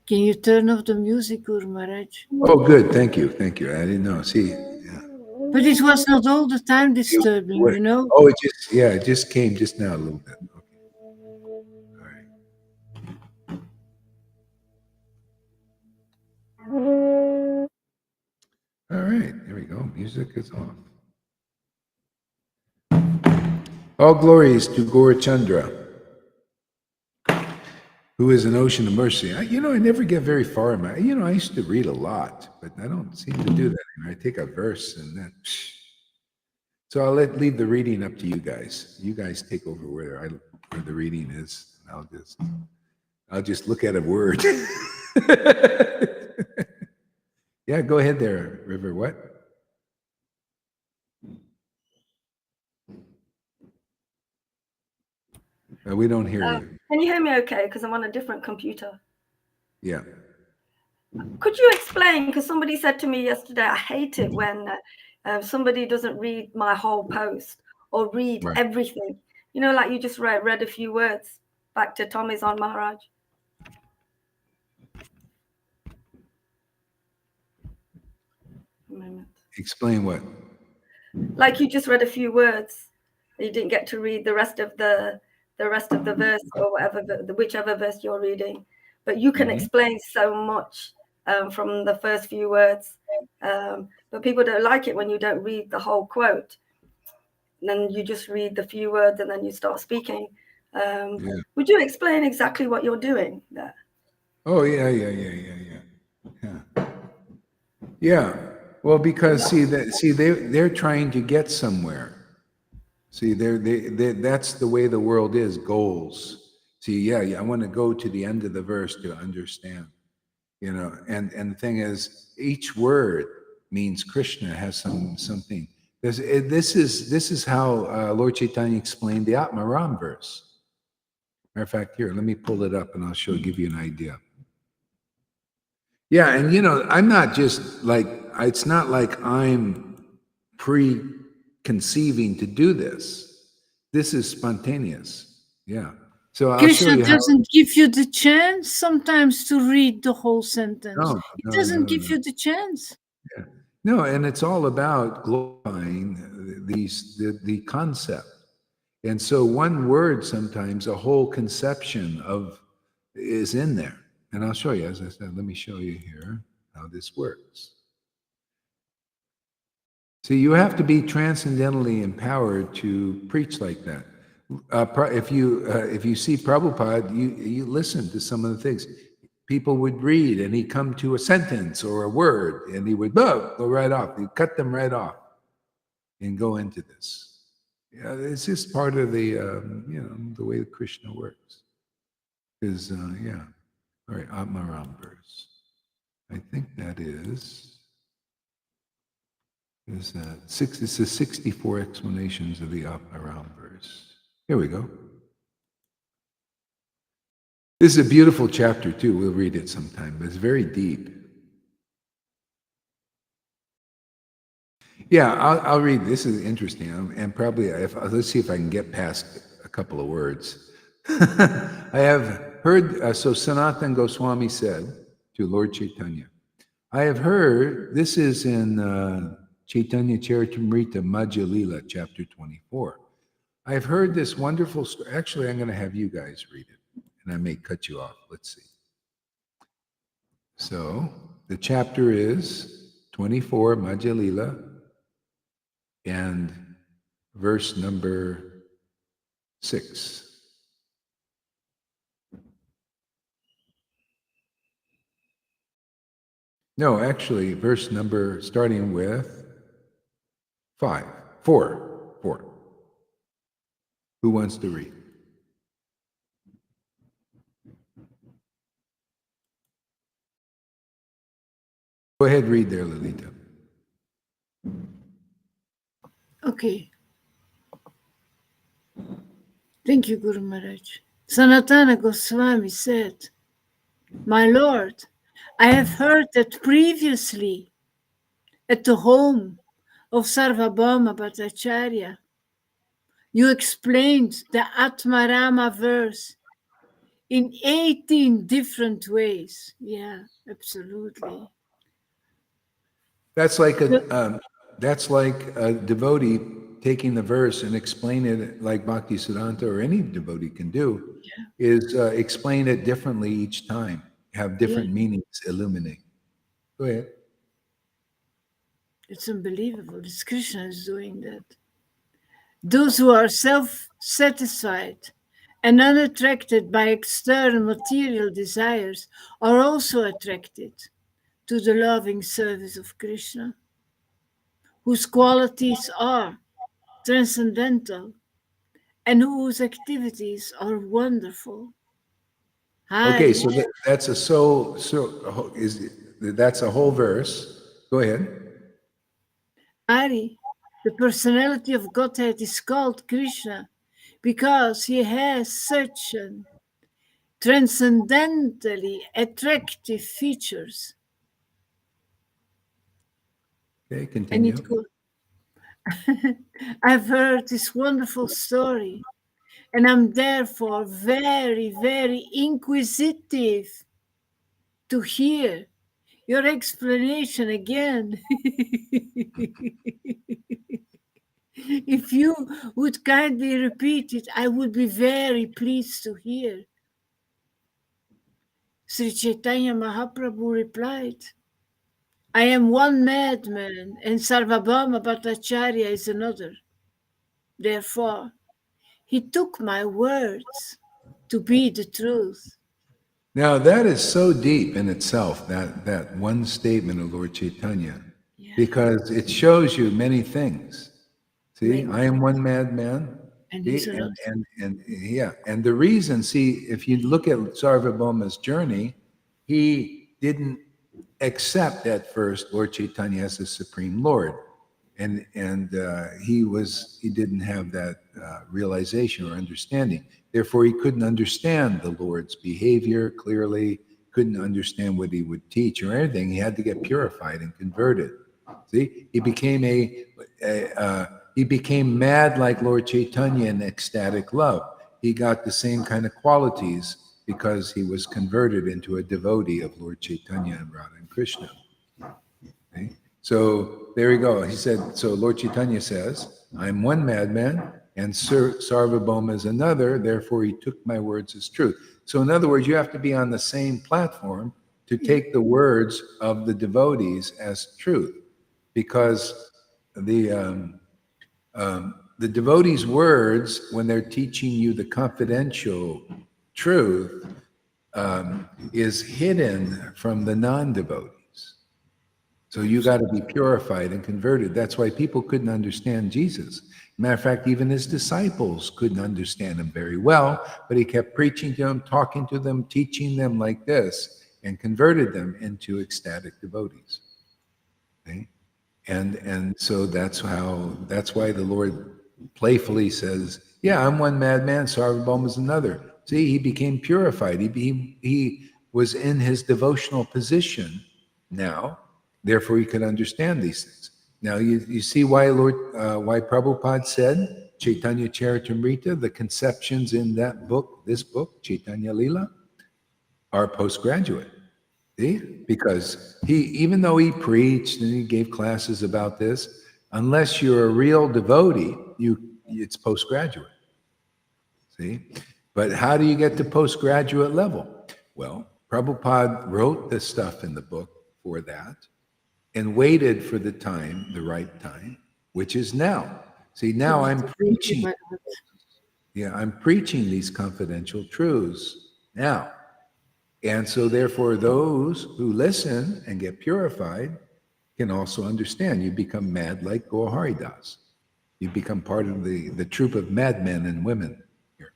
Can you turn off the music, Guru Maharaj? Oh, good. Thank you. I didn't know. See, yeah. But it was not all the time disturbing, Oh, it just came just now a little bit. Okay. All right. There we go. Music is off. All glories to Gaurachandra, who is an ocean of mercy. I never get very far in I used to read a lot, but I don't seem to do that anymore. I take a verse and then. So I'll leave the reading up to you guys. You guys take over where the reading is. I'll just look at a word. Yeah, go ahead there, River. What? We don't hear you. Can you hear me okay? Because I'm on a different computer. Yeah. Could you explain? Because somebody said to me yesterday, I hate it when somebody doesn't read my whole post or read everything. Like you just read a few words back to Tommy's on Maharaj. A moment. Explain what? Like you just read a few words. You didn't get to read the rest of the verse or whatever, whichever verse you're reading. But you can explain so much from the first few words. But people don't like it when you don't read the whole quote. And then you just read the few words and then you start speaking. Would you explain exactly what you're doing there? Oh, yeah. Yeah. Well, because they're trying to get somewhere. See, that's the way the world is, goals. See, I want to go to the end of the verse to understand, and the thing is, each word means Krishna has something. This is how Lord Caitanya explained the Atmaram verse. Matter of fact, here, let me pull it up and I'll give you an idea. Yeah, and I'm not just like, it's not like I'm preconceiving to do this. This is spontaneous. Yeah. So I'll show you Krishna doesn't give you the chance sometimes to read the whole sentence. No, It doesn't give you the chance. Yeah. No, and it's all about glorifying the concept. And so one word, sometimes a whole conception is in there. And I'll show you, as I said, let me show you here how this works. See, you have to be transcendentally empowered to preach like that. If you see Prabhupada, you listen to some of the things. People would read and he'd come to a sentence or a word and he would go right off. He'd cut them right off and go into this. Yeah, it's just part of the the way that Krishna works. Is all right, Atmaram verse. I think that is it says 64 explanations of the Atmaram verse. Here we go. This is a beautiful chapter too. We'll read it sometime, but it's very deep. Yeah, I'll read. This is interesting, and probably let's see if I can get past a couple of words. I have heard. So Sanatana Goswami said to Lord Caitanya, I have heard, this is in Chaitanya Charitamrita Madhya Lila, chapter 24. I have heard this wonderful story. Actually, I'm going to have you guys read it, and I may cut you off. Let's see. So the chapter is 24, Madhya Lila, and verse number 6. No, actually, verse number starting with 5, 4, 4. Who wants to read? Go ahead, read there, Lalita. Okay. Thank you, Guru Maharaj. Sanatana Goswami said, "My Lord, I have heard that previously at the home of Sarvabhauma Bhattacharya, you explained the Atmarama verse in 18 different ways." Yeah, absolutely. That's like a devotee taking the verse and explaining it like Bhakti Siddhanta or any devotee can do, is explain it differently each time, have different meanings illuminate. Go ahead. It's unbelievable. This Krishna is doing that. Those who are self-satisfied and unattracted by external material desires are also attracted to the loving service of Krishna, whose qualities are transcendental and whose activities are wonderful. Okay, so that's that's a whole verse. Go ahead. Hari, the personality of Godhead, is called Krishna because he has such an transcendentally attractive features. Okay, And continue. it could. I've heard this wonderful story, and I'm therefore very, very inquisitive to hear your explanation again. If you would kindly repeat it, I would be very pleased to hear. Sri Chaitanya Mahaprabhu replied, "I am one madman and Sarvabhauma Bhattacharya is another. Therefore, he took my words to be the truth." Now that is so deep in itself, that one statement of Lord Chaitanya, because it shows you many things. See, I am one madman. And See, he's another. and the reason, see, if you look at Sarvabhauma's journey, he didn't accept at first Lord Chaitanya as the Supreme Lord, and he didn't have that realization or understanding. Therefore, he couldn't understand the Lord's behavior clearly, couldn't understand what he would teach or anything. He had to get purified and converted. See, he became he became mad like Lord Chaitanya in ecstatic love. He got the same kind of qualities because he was converted into a devotee of Lord Chaitanya and Radha and Krishna. Okay? So there we go. He said, so Lord Chaitanya says, I'm one madman and Sarvabhauma is another, therefore he took my words as truth. So in other words, you have to be on the same platform to take the words of the devotees as truth, because the devotees' words, when they're teaching you the confidential truth, is hidden from the non-devotees. So you got to be purified and converted. That's why people couldn't understand Jesus. Matter of fact, even his disciples couldn't understand him very well, but he kept preaching to them, talking to them, teaching them like this, and converted them into ecstatic devotees. Okay? And so that's why the Lord playfully says, yeah, I'm one madman, Sarvabhauma is another. See, he became purified. He was in his devotional position now, therefore he could understand these things. Now you see why why Prabhupada said Chaitanya Charitamrita, the conceptions in that book, this book, Chaitanya Lila, are postgraduate. See? Because even though he preached and he gave classes about this, unless you're a real devotee, it's postgraduate. See? But how do you get to postgraduate level? Well, Prabhupada wrote the stuff in the book for that and waited for the right time, which is now. See, now I'm preaching. Yeah, I'm preaching these confidential truths now. And so therefore those who listen and get purified can also understand. You become mad like Gaur Das. You become part of the troop of madmen and women here.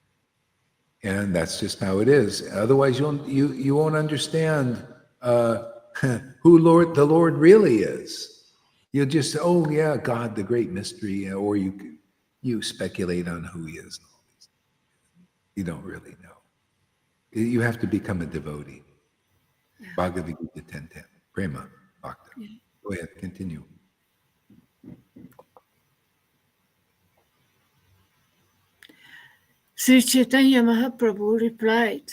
And that's just how it is. Otherwise you won't understand who the Lord really is. You'll just, oh yeah, God, the great mystery, or you speculate on who he is. You don't really know. You have to become a devotee. Bhagavad Gita 10:10. Prema, Bhakta. Go ahead, continue. Sri Chaitanya Mahaprabhu replied,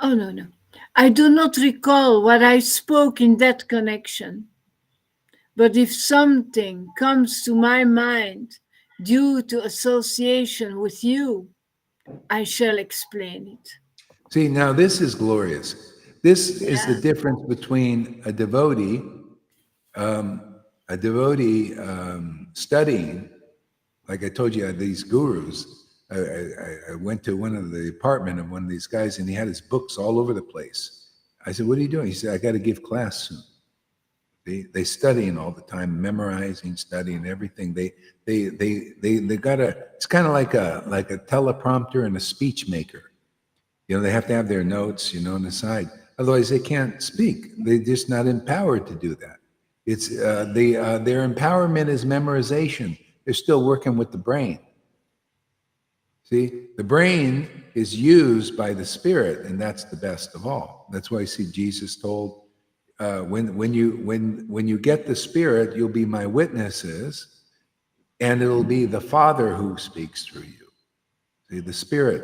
"Oh, no. I do not recall what I spoke in that connection. But if something comes to my mind due to association with you, I shall explain it." See, now this is glorious. This is the difference between a devotee studying, like I told you, these gurus. I went to the apartment of one of these guys, and he had his books all over the place. I said, "What are you doing?" He said, "I got to give class soon." They studying all the time, memorizing, studying everything. They got it's kind of like a teleprompter and a speech maker. They have to have their notes, on the side. Otherwise, they can't speak. They're just not empowered to do that. It's their empowerment is memorization. They're still working with the brain. See, the brain is used by the spirit, and that's the best of all. That's why Jesus told, when you get the spirit, you'll be my witnesses, and it'll be the Father who speaks through you. See, the Spirit,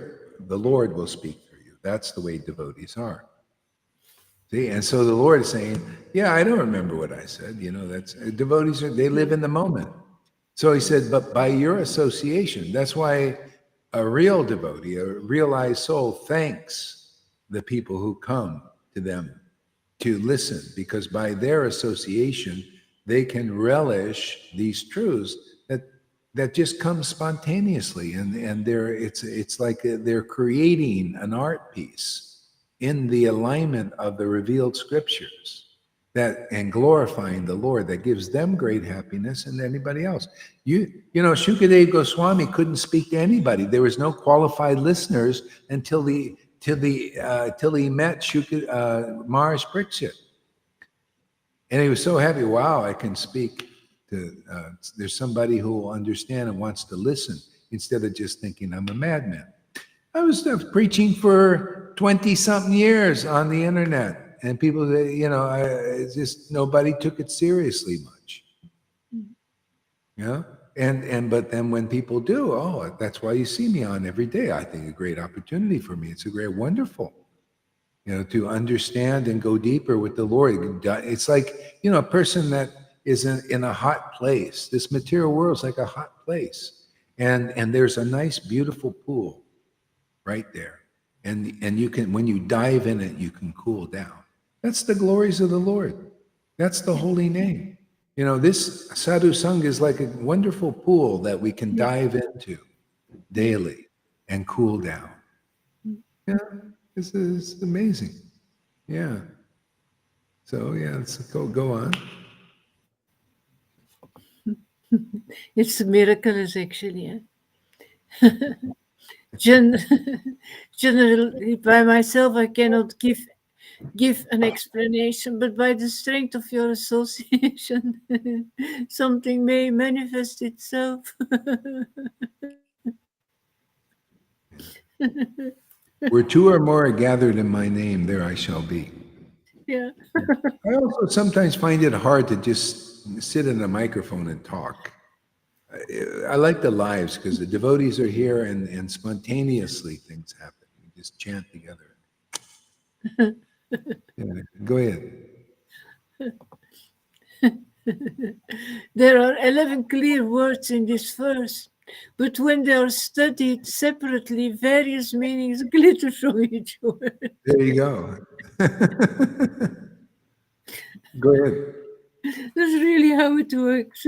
the Lord will speak through you. That's the way devotees are. See, and so the Lord is saying, yeah, I don't remember what I said. That's devotees they live in the moment. So he said, but by your association, that's why a real devotee, a realized soul, thanks the people who come to them to listen, because by their association, they can relish these truths that just come spontaneously, and it's like they're creating an art piece in the alignment of the revealed scriptures, and glorifying the Lord, that gives them great happiness and anybody else. Shukadeva Goswami couldn't speak to anybody. There was no qualified listeners until he met Maharaj Pariksit. And he was so happy. Wow, I can speak to, there's somebody who will understand and wants to listen, instead of just thinking I'm a madman. I was preaching for 20-something years on the internet, and people, just nobody took it seriously much. But then when people do, that's why you see me on every day. I think a great opportunity for me. It's a great, wonderful. To understand and go deeper with the Lord. It's like, a person that is in a hot place. This material world is like a hot place. And there's a nice, beautiful pool right there. And you can, when you dive in it, you can cool down. That's the glories of the Lord. That's the holy name. This Sadhu Sangha is like a wonderful pool that we can dive into daily and cool down. Yeah. This is amazing. Yeah. So let's go on. It's miraculous, actually. Generally, by myself, I cannot give an explanation, but by the strength of your association, something may manifest itself. Where two or more are gathered in my name, there I shall be. Yeah. I also sometimes find it hard to just sit in a microphone and talk. I like the lives, because the devotees are here, and spontaneously things happen. We just chant together. Yeah, go ahead. There are 11 clear words in this verse, but when they are studied separately, various meanings glitter from each word. There you go. Go ahead. That's really how it works.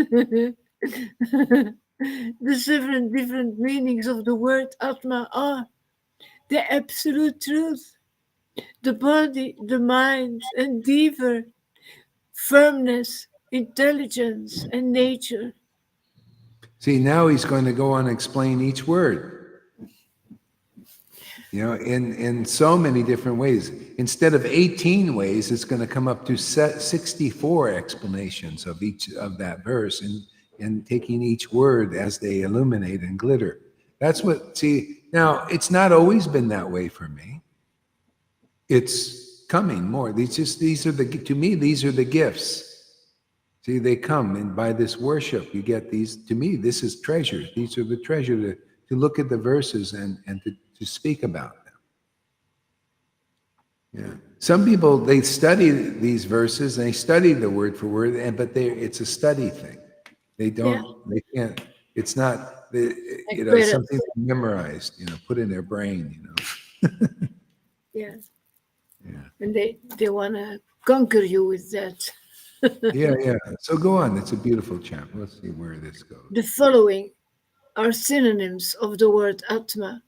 The seven different meanings of the word Atma are the absolute truth, the body, the mind, endeavor, firmness, intelligence, and nature. See, now he's going to go on and explain each word. You know, in so many different ways. Instead of 18 ways, it's going to come up to 64 explanations of each of that verse, and taking each word as they illuminate and glitter. That's what, see, now it's not always been that way for me. It's coming more. These are to me, these are the gifts. See, they come, and by this worship, you get these. To me, this is treasures. These are the treasure to look at the verses and to speak about them. Yeah. Some people, they study these verses, and they study the word for word, but it's a study thing. They don't, they can't, it's not, something memorized, put in their brain, Yeah. Yeah. And they want to conquer you with that. Yeah. So go on. It's a beautiful chapter. Let's see where this goes. The following are synonyms of the word Atma: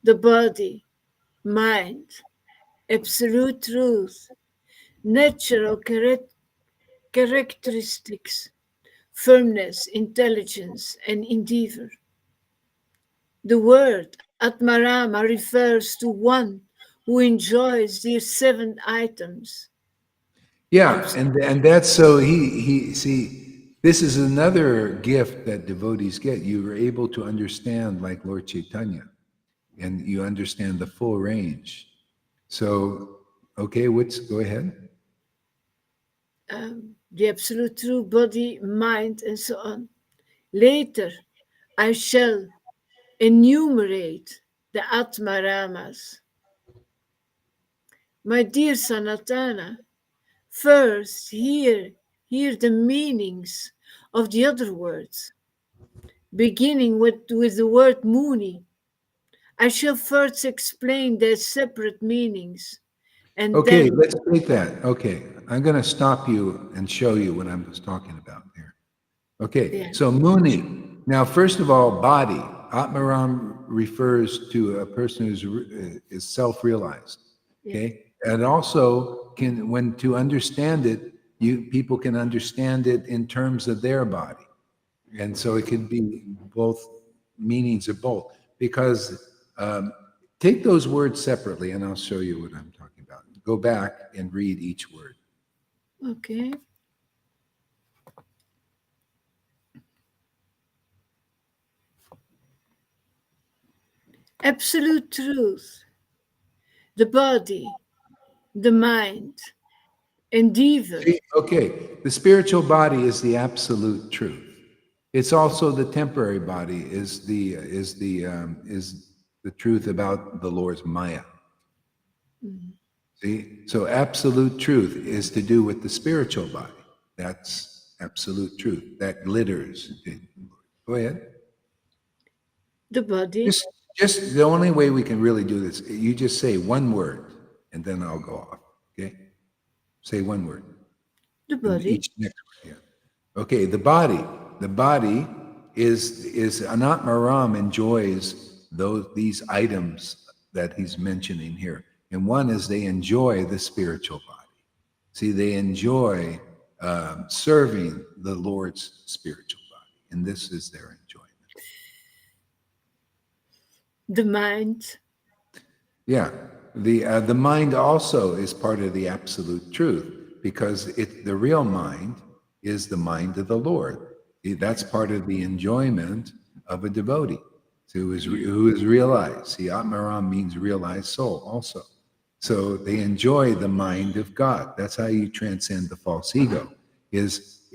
the body, mind, absolute truth, natural characteristics, firmness, intelligence, and endeavor. The word Atmarama refers to one who enjoys these 7 items. Yeah, and that's so he see, this is another gift that devotees get. You are able to understand like Lord Caitanya, and you understand the full range. So, okay, go ahead. The absolute true body, mind, and so on. Later, I shall enumerate the Atmaramas. My dear Sanatana, first hear the meanings of the other words, beginning with the word Muni. I shall first explain their separate meanings, and Okay, then... let's take that. Okay, I'm going to stop you and show you what I was talking about here. Okay, so Muni. Now, first of all, body. Atmaram refers to a person who is self-realized. Okay, and also when to understand it, people can understand it in terms of their body, and so it could be both meanings of both. Because take those words separately, and I'll show you what I'm talking about. Go back and read each word. Okay. Absolute truth, the body, the mind, endeavor. Okay, the spiritual body is the absolute truth. It's also the temporary body is the truth about the Lord's Maya. Mm-hmm. See, so absolute truth is to do with the spiritual body. That's absolute truth. That glitters. Go ahead. The body. Just the only way we can really do this, you just say one word, and then I'll go off. Okay, say one word. The body. Each next word, yeah. Okay, the body. The body is Anatmaram enjoys these items that he's mentioning here. And one is they enjoy the spiritual body. See, they enjoy serving the Lord's spiritual body. And this is their enjoyment. The mind. Yeah, the mind also is part of the absolute truth, because the real mind is the mind of the Lord. That's part of the enjoyment of a devotee who is realized. See, Atmaram means realized soul also. So they enjoy the mind of God. That's how you transcend the false ego. Is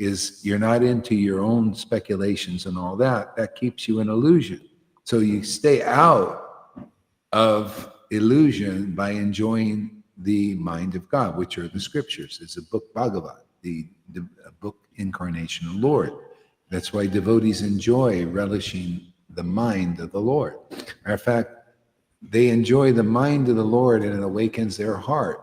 you're not into your own speculations and all that. That keeps you in illusion. So you stay out of illusion by enjoying the mind of God, which are the scriptures. It's a book Bhagavat, a book incarnation of Lord. That's why devotees enjoy relishing the mind of the Lord. Matter of fact, they enjoy the mind of the Lord and it awakens their heart.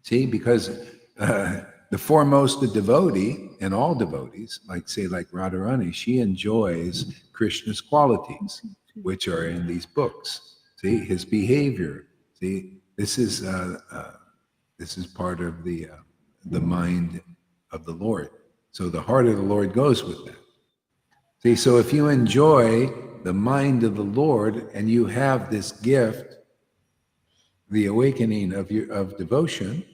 See, because the foremost devotee, and all devotees, like Radharani, she enjoys Krishna's qualities, which are in these books. See, his behavior. See, this is part of the mind of the Lord. So the heart of the Lord goes with that. See, so if you enjoy the mind of the Lord and you have this gift, the awakening of devotion,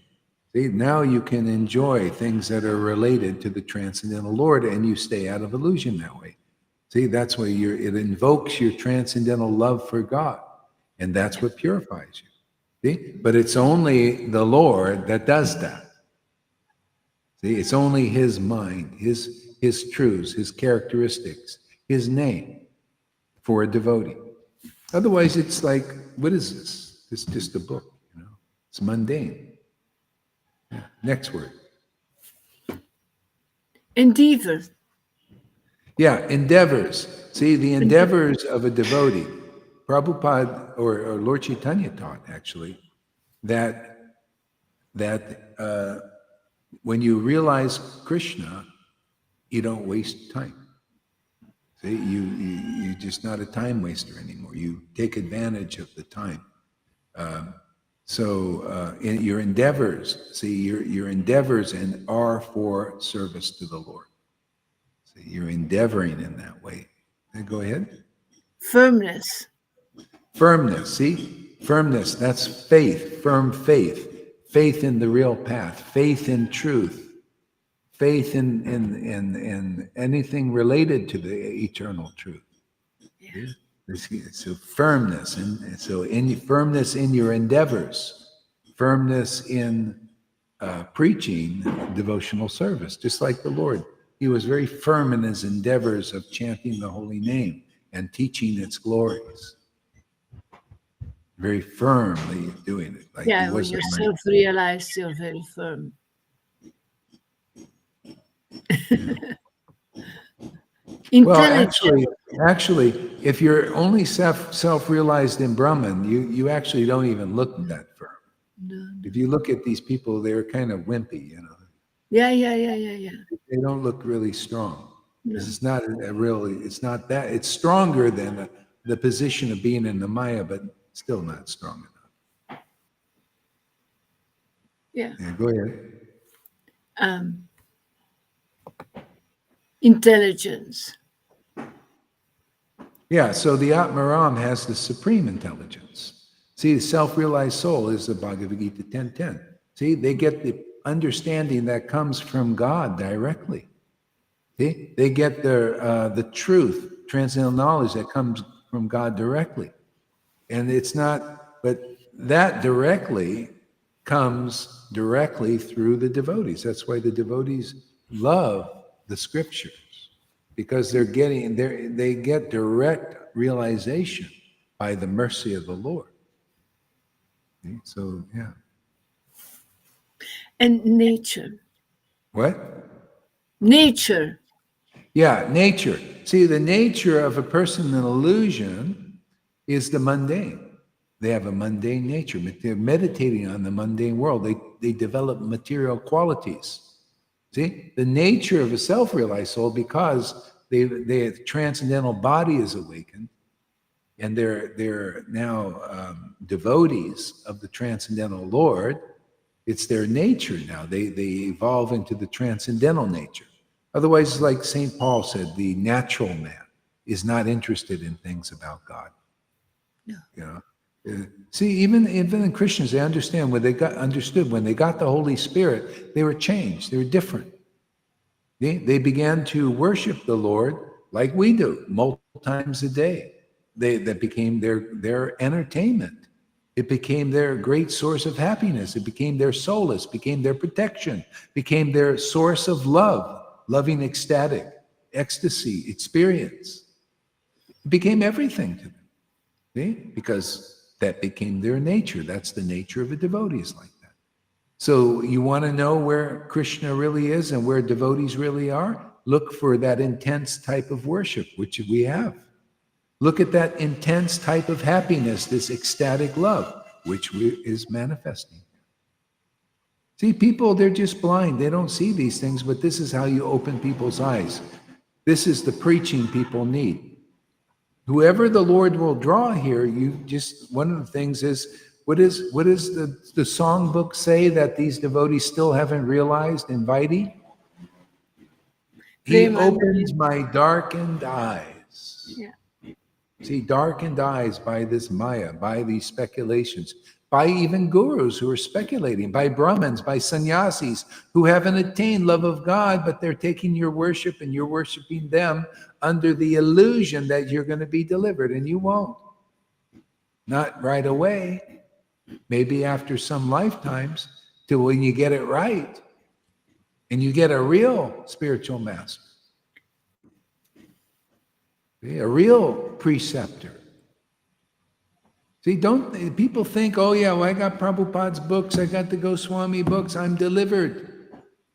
see, now you can enjoy things that are related to the transcendental Lord, and you stay out of illusion that way. See, that's why it invokes your transcendental love for God, and that's what purifies you. See, but it's only the Lord that does that. See, it's only His mind, His truths, His characteristics, His name for a devotee. Otherwise, it's like, what is this? It's just a book, you know. It's mundane. Yeah. Next word. Endeavor. Yeah, endeavors. See, the endeavors of a devotee. Prabhupada or Lord Caitanya taught actually that when you realize Krishna, you don't waste time. See, you're just not a time waster anymore. You take advantage of the time. So in your endeavors, see, your endeavors are for service to the Lord. See, you're endeavoring in that way. Go ahead. Firmness. Firmness, see? Firmness, that's faith, firm faith. Faith in the real path, faith in truth, faith in anything related to the eternal truth. Yeah. So firmness, and so firmness in your endeavors, firmness in preaching devotional service, just like the Lord. He was very firm in his endeavors of chanting the holy name and teaching its glories. Very firmly doing it. Like Yeah, when you're self-realized, you're very firm. Well, actually, if you're only self-realized in Brahman, you actually don't even look that firm. No. If you look at these people, they're kind of wimpy, you know. Yeah. They don't look really strong. No. It's not it's not that. It's stronger than the position of being in the Maya, but still not strong enough. Yeah. Go ahead. Intelligence. Yeah, so the Atmaram has the supreme intelligence. See, the self-realized soul is the Bhagavad Gita 10:10. See, they get the understanding that comes from God directly. See, they get the truth, transcendental knowledge that comes from God directly. And it's not, but that directly comes directly through the devotees. That's why the devotees love the scriptures, because they get direct realization by the mercy of the Lord. Okay? So, yeah. And nature. What? Nature. Yeah, nature. See, the nature of a person in illusion is the mundane. They have a mundane nature. They're meditating on the mundane world. They develop material qualities. See, the nature of a self-realized soul, because their transcendental body is awakened, and they're now devotees of the transcendental Lord. It's their nature now. They evolve into the transcendental nature. Otherwise, like St. Paul said, the natural man is not interested in things about God. No. You know. See, even in Christians, they understand when they got the Holy Spirit, they were changed. They were different. They began to worship the Lord like we do, multiple times a day. That became their entertainment. It became their great source of happiness. It became their solace, became their protection, became their source of love, loving ecstatic, ecstasy, experience. It became everything to them. See? Because That became their nature. That's the nature of a devotee, is like that. So you want to know where Krishna really is and where devotees really are? Look for that intense type of worship, which we have. Look at that intense type of happiness, this ecstatic love, which is manifesting. See, people, they're just blind. They don't see these things, but this is how you open people's eyes. This is the preaching people need. Whoever the Lord will draw here, one of the things is, what does the songbook say that these devotees still haven't realized in Vaidhi? He opens my darkened eyes. Yeah. See, darkened eyes by this Maya, by these speculations, by even gurus who are speculating, by Brahmins, by sannyasis who haven't attained love of God, but they're taking your worship and you're worshiping them under the illusion that you're going to be delivered, and you won't. Not right away. Maybe after some lifetimes, till when you get it right and you get a real spiritual master. A real preceptor. See, don't people think, oh yeah, well, I got Prabhupada's books, I got the Goswami books, I'm delivered.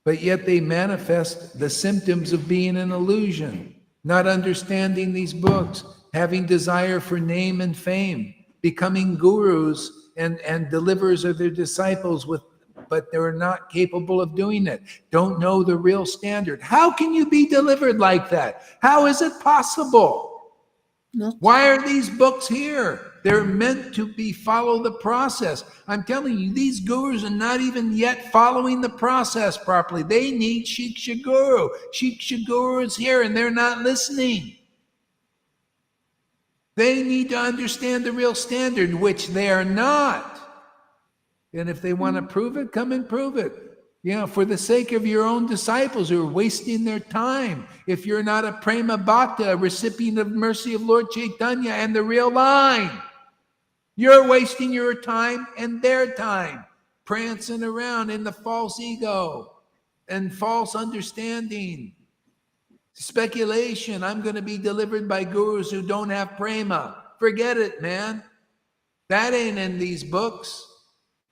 But yet they manifest the symptoms of being an illusion, not understanding these books, having desire for name and fame, becoming gurus and deliverers of their disciples but they're not capable of doing it. Don't know the real standard. How can you be delivered like that? How is it possible? Why are these books here? They're meant to follow the process. I'm telling you, these gurus are not even yet following the process properly. They need Shiksha Guru. Shiksha Guru is here and they're not listening. They need to understand the real standard, which they are not. And if they want to prove it, come and prove it. For the sake of your own disciples who are wasting their time. If you're not a prema bhakta, a recipient of mercy of Lord Caitanya and the real line, you're wasting your time and their time, prancing around in the false ego and false understanding, speculation. I'm going to be delivered by gurus who don't have prema. Forget it, man. That ain't in these books.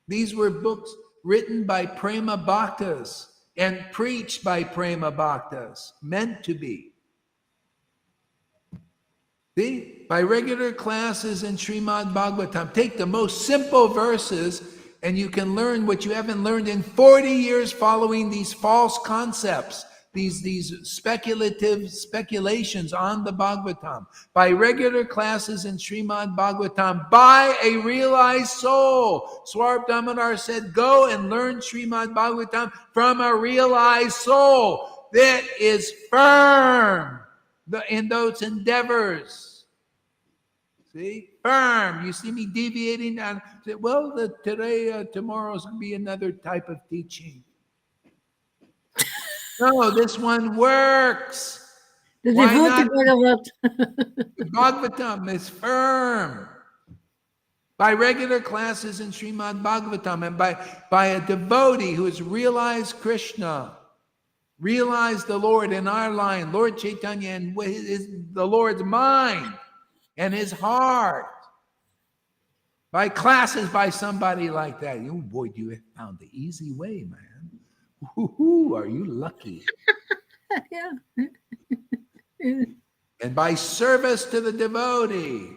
These were books written by prema bhaktas and preached by prema bhaktas, meant to be. See, by regular classes in Srimad Bhagavatam, take the most simple verses and you can learn what you haven't learned in 40 years following these false concepts, these speculations on the Bhagavatam. By regular classes in Srimad Bhagavatam, by a realized soul. Swarb Damodar said, go and learn Srimad Bhagavatam from a realized soul that is firm in those endeavors. See? Firm. You see me deviating on, well, tomorrow's going to be another type of teaching. No, this one works. The Why not? Bhagavatam. Bhagavatam is firm. By regular classes in Srimad Bhagavatam and by a devotee who has realized Krishna, realized the Lord in our line, Lord Caitanya, and the Lord's mind and his heart. By classes by somebody like that. Oh boy, you have found the easy way, man. Woo-hoo, are you lucky? Yeah. And by service to the devotee.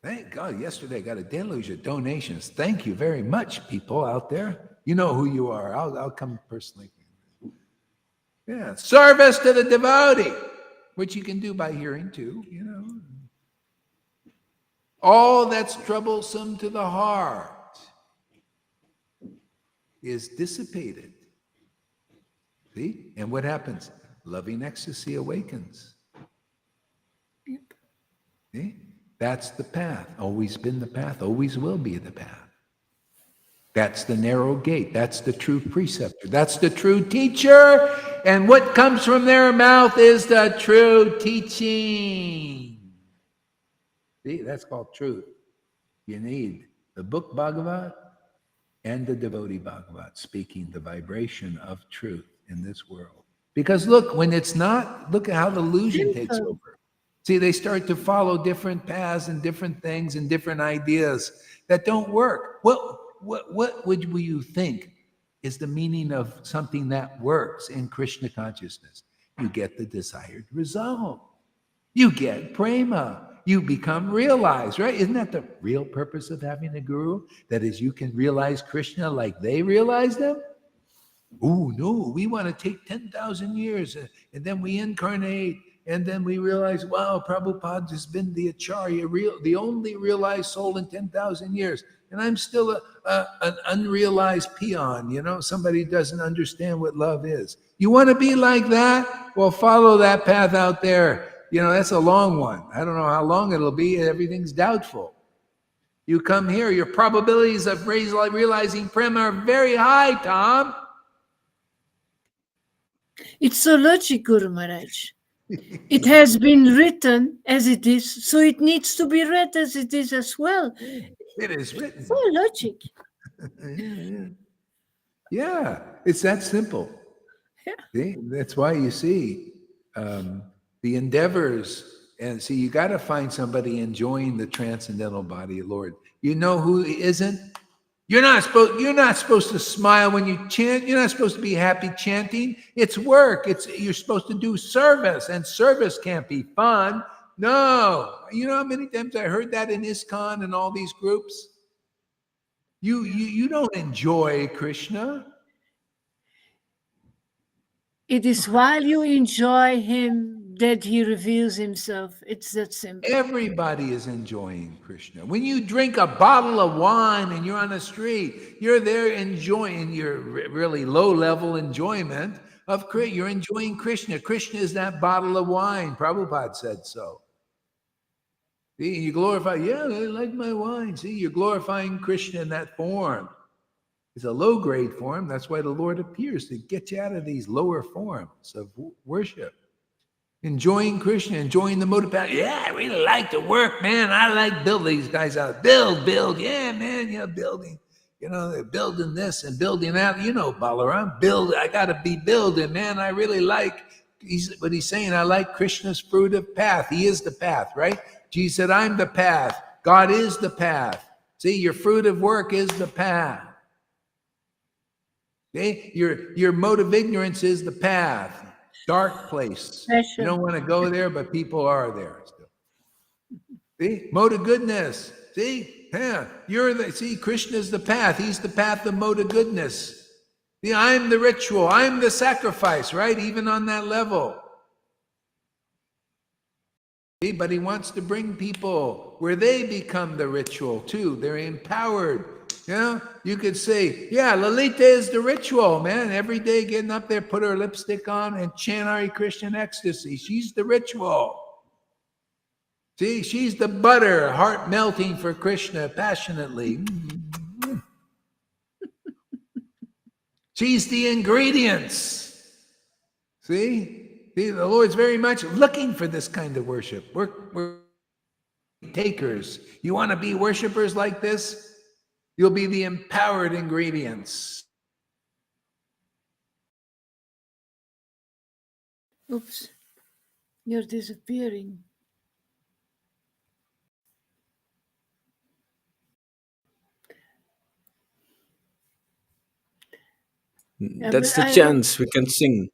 Thank God, yesterday I got a deluge of donations. Thank you very much, people out there. You know who you are. I'll come personally. Yeah, service to the devotee, which you can do by hearing too, All that's troublesome to the heart is dissipated. See? And what happens? Loving ecstasy awakens. Yep. See? That's the path. Always been the path. Always will be the path. That's the narrow gate. That's the true preceptor. That's the true teacher. And what comes from their mouth is the true teaching. See? That's called truth. You need the book Bhagavat and the devotee Bhagavat speaking the vibration of truth in this world. Because look, when it's not, look at how the illusion takes over. See, they start to follow different paths and different things and different ideas that don't work. What would you think is the meaning of something that works in Krishna consciousness? You get the desired result. You get prema. You become realized, right? Isn't that the real purpose of having a guru? That is, you can realize Krishna like they realize them? Oh, no, we want to take 10,000 years and then we incarnate and then we realize, wow, Prabhupada has been the Acharya, the only realized soul in 10,000 years. And I'm still an unrealized peon, somebody who doesn't understand what love is. You want to be like that? Well, follow that path out there. That's a long one. I don't know how long it'll be. Everything's doubtful. You come here, your probabilities of realizing prema are very high, Tom. It's so logic, Guru Maharaj. It has been written as it is, so it needs to be read as it is as well. It is written. So logic. Yeah, it's that simple. Yeah. See? That's why you see the endeavors, and see, you got to find somebody enjoying the transcendental body of Lord. You know who isn't? You're not supposed to smile when you chant. You're not supposed to be happy chanting. It's work. You're supposed to do service, and service can't be fun. No. You know how many times I heard that in ISKCON and all these groups? You don't enjoy Krishna. It is while you enjoy him that he reveals himself. It's that simple. Everybody is enjoying Krishna. When you drink a bottle of wine and you're on the street, you're there enjoying your really low-level enjoyment of Krishna. You're enjoying Krishna. Krishna is that bottle of wine. Prabhupada said so. See, you glorify, I like my wine. See, you're glorifying Krishna in that form. It's a low-grade form. That's why the Lord appears, to get you out of these lower forms of worship. Enjoying Krishna, enjoying the mode of path. Yeah, I really like to work, man. I like building these guys out. Build. Yeah, man, building. They're building this and building that. Balaram, build. I got to be building, man. I really like, what he's saying, I like Krishna's fruit of path. He is the path, right? Jesus said, I'm the path. God is the path. See, your fruit of work is the path. Okay? Your mode of ignorance is the path. Dark place. You don't want to go there, but people are there still. See, mode of goodness. See, see, Krishna's the path. He's the path of mode of goodness. See, I'm the ritual. I'm the sacrifice, right? Even on that level. See, but he wants to bring people where they become the ritual too. They're empowered. You could say, Lalita is the ritual, man. Every day getting up there, put her lipstick on and chant Hare Krishna in ecstasy. She's the ritual. See, she's the butter, heart melting for Krishna passionately. She's the ingredients. See, the Lord's very much looking for this kind of worship. We're takers. You want to be worshipers like this? You'll be the empowered ingredients. Oops, you're disappearing. That's the chance we can sing.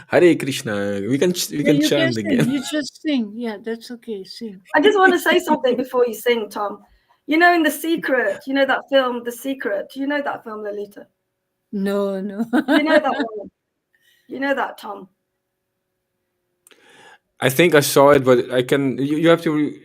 Hare Krishna. We can You chant can again. sing. You just sing. Yeah, that's okay. Sing. I just want to say something before you sing, Tom. In The Secret, that film, The Secret. Do you know that film, Lalita? No. You know that one? You know that, Tom? I think I saw it, but I can. You have to.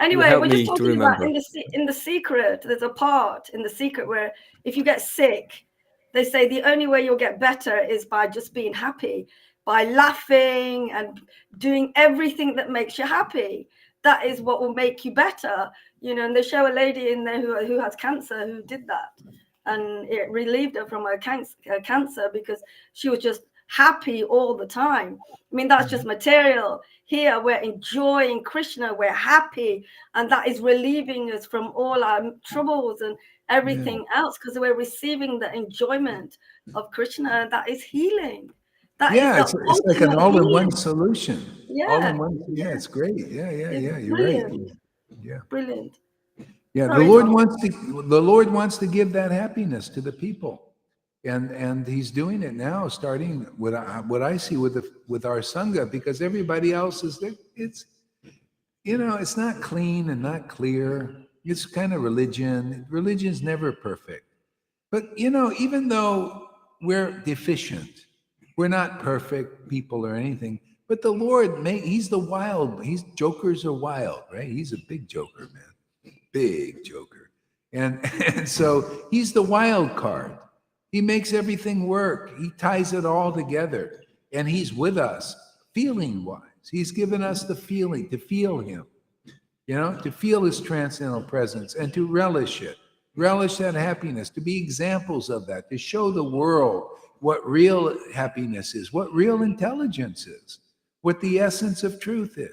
Anyway, help we're just me to talking about remember. in the Secret. There's a part in The Secret where if you get sick, they say the only way you'll get better is by just being happy, by laughing and doing everything that makes you happy. That is what will make you better. And they show a lady in there who has cancer who did that, and it relieved her from her cancer because she was just happy all the time. That's just material. Here we're enjoying Krishna, we're happy, and that is relieving us from all our troubles and everything else, because we're receiving the enjoyment of Krishna, and that is healing. That is Yeah, the it's like an ultimate all-in-one healing. solution. Yeah, All-in-one. Yeah, it's great. Yeah, it's you're right. brilliant, Yeah. brilliant. Yeah, Sorry, Tom. The Lord wants to give that happiness to the people. And he's doing it now, starting what I see with our sangha, because everybody else is there. It's it's not clean and not clear. It's kind of religion. Religion's never perfect. But even though we're deficient, we're not perfect people or anything. But the Lord, he's the wild. Jokers are wild, right? He's a big joker, man, big joker, and and so he's the wild card. He makes everything work. He ties it all together, and he's with us, feeling wise. He's given us the feeling to feel him, to feel his transcendental presence and to relish that happiness, to be examples of that, to show the world what real happiness is, what real intelligence is, what the essence of truth is.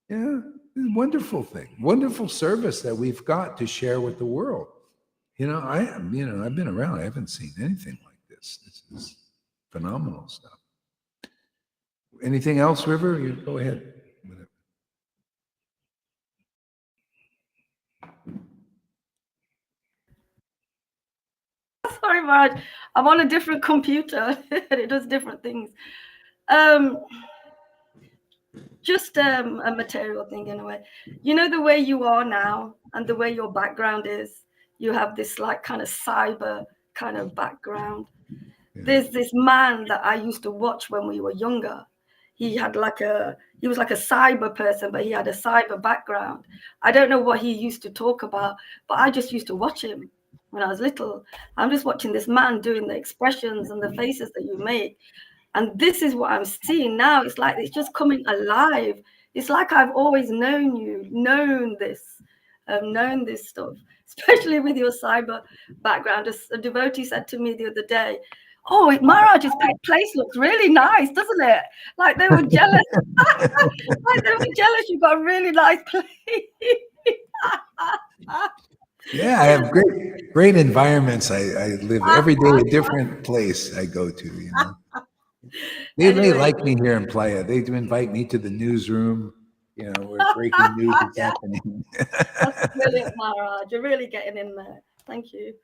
Yeah, it's a wonderful thing, wonderful service that we've got to share with the world. I've been around, I haven't seen anything like this. This is phenomenal stuff. Anything else, River? You go ahead. Sorry, Marge. I'm on a different computer and it does different things. Just a material thing in a way. The way you are now and the way your background is, you have this like kind of cyber kind of background. Yeah. There's this man that I used to watch when we were younger. He was like a cyber person, but he had a cyber background. I don't know what he used to talk about, but I just used to watch him when I was little. I'm just watching this man doing the expressions and the faces that you make. And this is what I'm seeing now. It's like it's just coming alive. It's like I've always known you, known this stuff, especially with your cyber background. A devotee said to me the other day, "Oh, Maharaj's place looks really nice, doesn't it?" Like they were jealous. Like they were jealous. You've got a really nice place. Yeah, I have great environments. I live every day a different place I go to. They like me here in Playa. They invite me to the newsroom. Where breaking news is happening. That's brilliant, Maharaj. You're really getting in there. Thank you.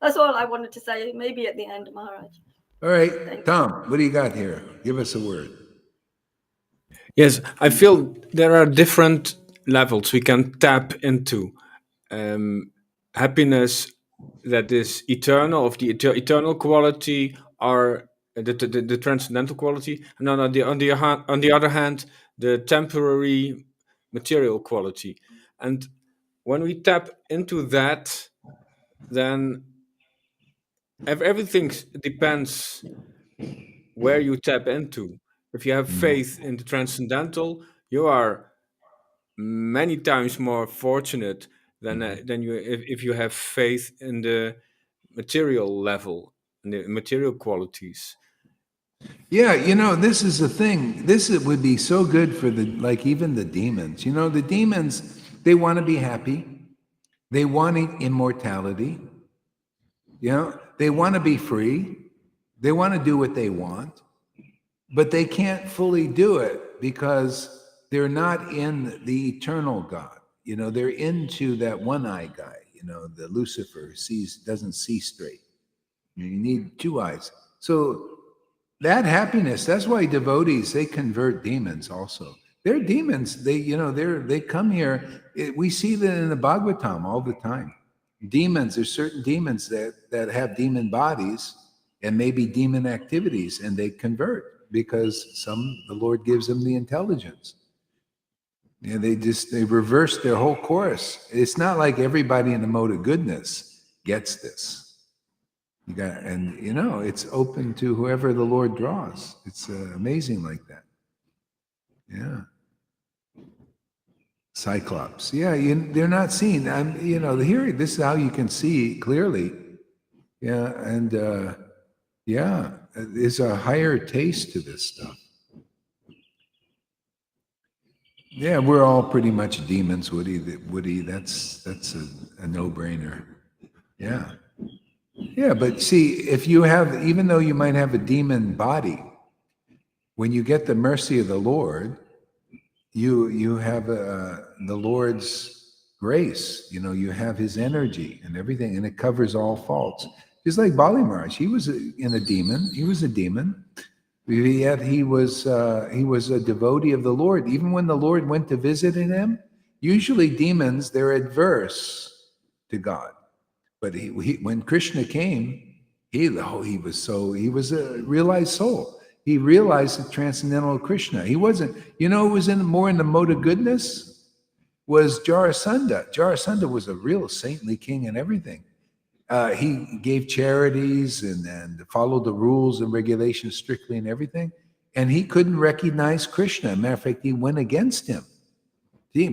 That's all I wanted to say. Maybe at the end, Maharaj. All right, Tom, what do you got here? Give us a word. Yes, I feel there are different levels we can tap into. Happiness that is eternal, of the eternal quality, or the transcendental quality, and on the other hand, the temporary material quality. And when we tap into that, then everything depends where you tap into. If you have faith in the transcendental, you are many times more fortunate than you if you have faith in the material level and the material qualities. Yeah, this is the thing. Would be so good for even the demons. The demons, they want to be happy. They want immortality. They want to be free. They want to do what they want, but they can't fully do it because they're not in the eternal God. They're into that one-eye guy, the Lucifer doesn't see straight. You need two eyes. So that happiness, that's why devotees, they convert demons also. They're demons. They come here. We see that in the Bhagavatam all the time. Demons, there's certain demons that have demon bodies and maybe demon activities, and they convert because the Lord gives them the intelligence. They reverse their whole course. It's not like everybody in the mode of goodness gets this. It's open to whoever the Lord draws. It's amazing like that. Yeah. Cyclops. Yeah, they're not seen. Here, this is how you can see clearly. Yeah, and there's a higher taste to this stuff. Yeah, we're all pretty much demons, Woody. That's a no-brainer. Yeah. Yeah, but see, if you have, even though you might have a demon body, when you get the mercy of the Lord, you have the Lord's grace. You know, you have His energy and everything, and it covers all faults. Just like Bali Maharaj, he was in a demon. He was a demon, yet he was a devotee of the Lord. Even when the Lord went to visit him, usually demons, they're adverse to God. But when Krishna came, he was a realized soul. He realized the transcendental Krishna. He wasn't, who was more in the mode of goodness was Jarasandha. Jarasandha was a real saintly king and everything. He gave charities and followed the rules and regulations strictly and everything. And he couldn't recognize Krishna. Matter of fact, he went against him.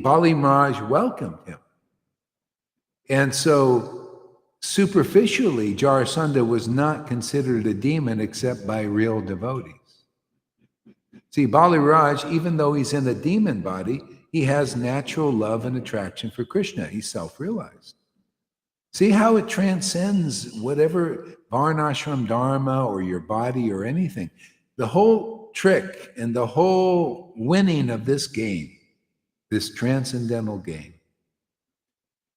Bali Maharaj welcomed him. And so superficially, Jarasandha was not considered a demon except by real devotees. See, Bali Maharaj, even though he's in a demon body, he has natural love and attraction for Krishna. He's self-realized. See how it transcends whatever varnashram dharma or your body or anything. The whole trick and the whole winning of this game, this transcendental game,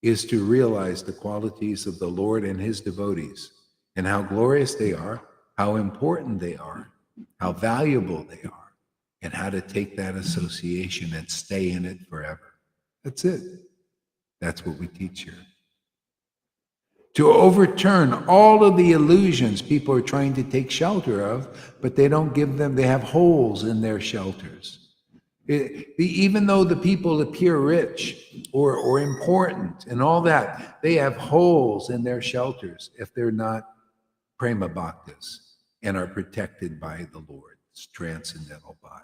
is to realize the qualities of the Lord and His devotees and how glorious they are, how important they are, how valuable they are, and how to take that association and stay in it forever. That's it. That's what we teach here. To overturn all of the illusions people are trying to take shelter of, but they don't give them, they have holes in their shelters. Even though the people appear rich or important and all that, they have holes in their shelters if they're not prema bhaktas and are protected by the Lord's transcendental body.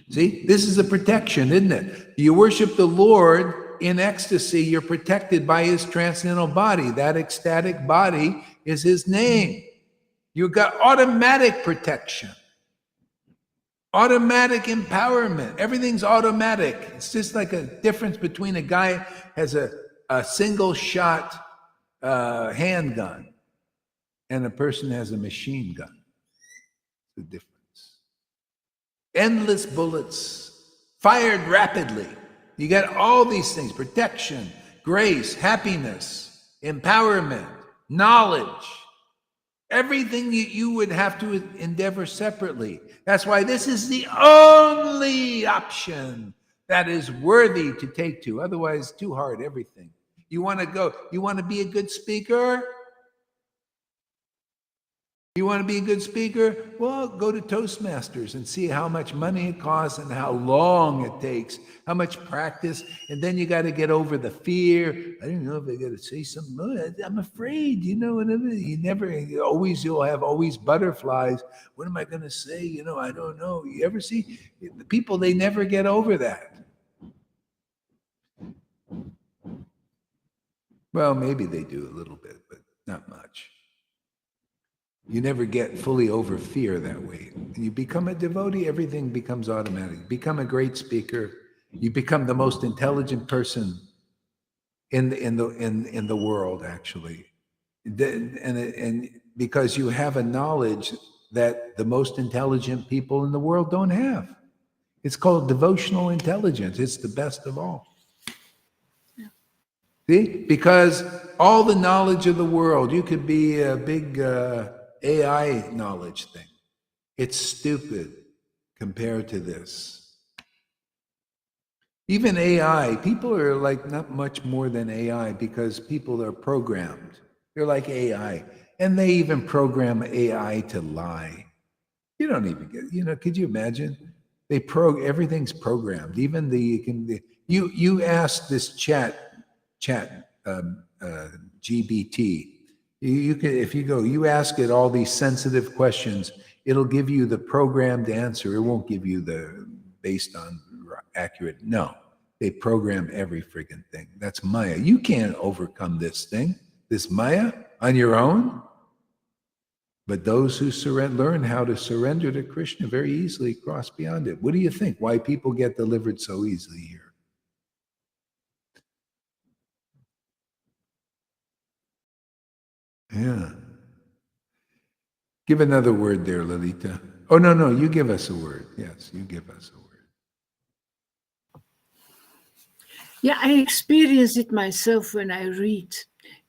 See, this is a protection, isn't it? You worship the Lord in ecstasy, you're protected by His transcendental body. That ecstatic body is His name. You've got automatic protection. Automatic empowerment. Everything's automatic. It's just like a difference between a guy has a single shot handgun and a person has a machine gun. The difference. Endless bullets fired rapidly. You got all these things: protection, grace, happiness, empowerment, knowledge. Everything you would have to endeavor separately. That's why this is the only option that is worthy to take to. Otherwise, too hard, everything. You want to be a good speaker? You want to be a good speaker? Well, go to Toastmasters and see how much money it costs and how long it takes, how much practice. And then you got to get over the fear. I don't know if I got to say something. I'm afraid, you'll have always butterflies. What am I going to say? I don't know. You ever see the people, they never get over that. Well, maybe they do a little bit, but not much. You never get fully over fear that way. You become a devotee, everything becomes automatic. You become a great speaker. You become the most intelligent person in the world, actually. And because you have a knowledge that the most intelligent people in the world don't have. It's called devotional intelligence. It's the best of all. See? Because all the knowledge of the world, you could be a big AI knowledge thing. It's stupid compared to this. Even AI, people are like not much more than AI because people are programmed. They're like AI. And they even program AI to lie. You don't even get, could you imagine? Everything's programmed. Even you ask this chat GBT. You can, if you ask it all these sensitive questions, it'll give you the programmed answer. It won't give you the based on accurate. No, they program every friggin' thing. That's Maya. You can't overcome this thing, this Maya, on your own. But those who learn how to surrender to Krishna very easily cross beyond it. What do you think? Why people get delivered so easily here? Yeah. Give another word there, Lalita. Oh, no, you give us a word. Yes, you give us a word. Yeah, I experience it myself when I read.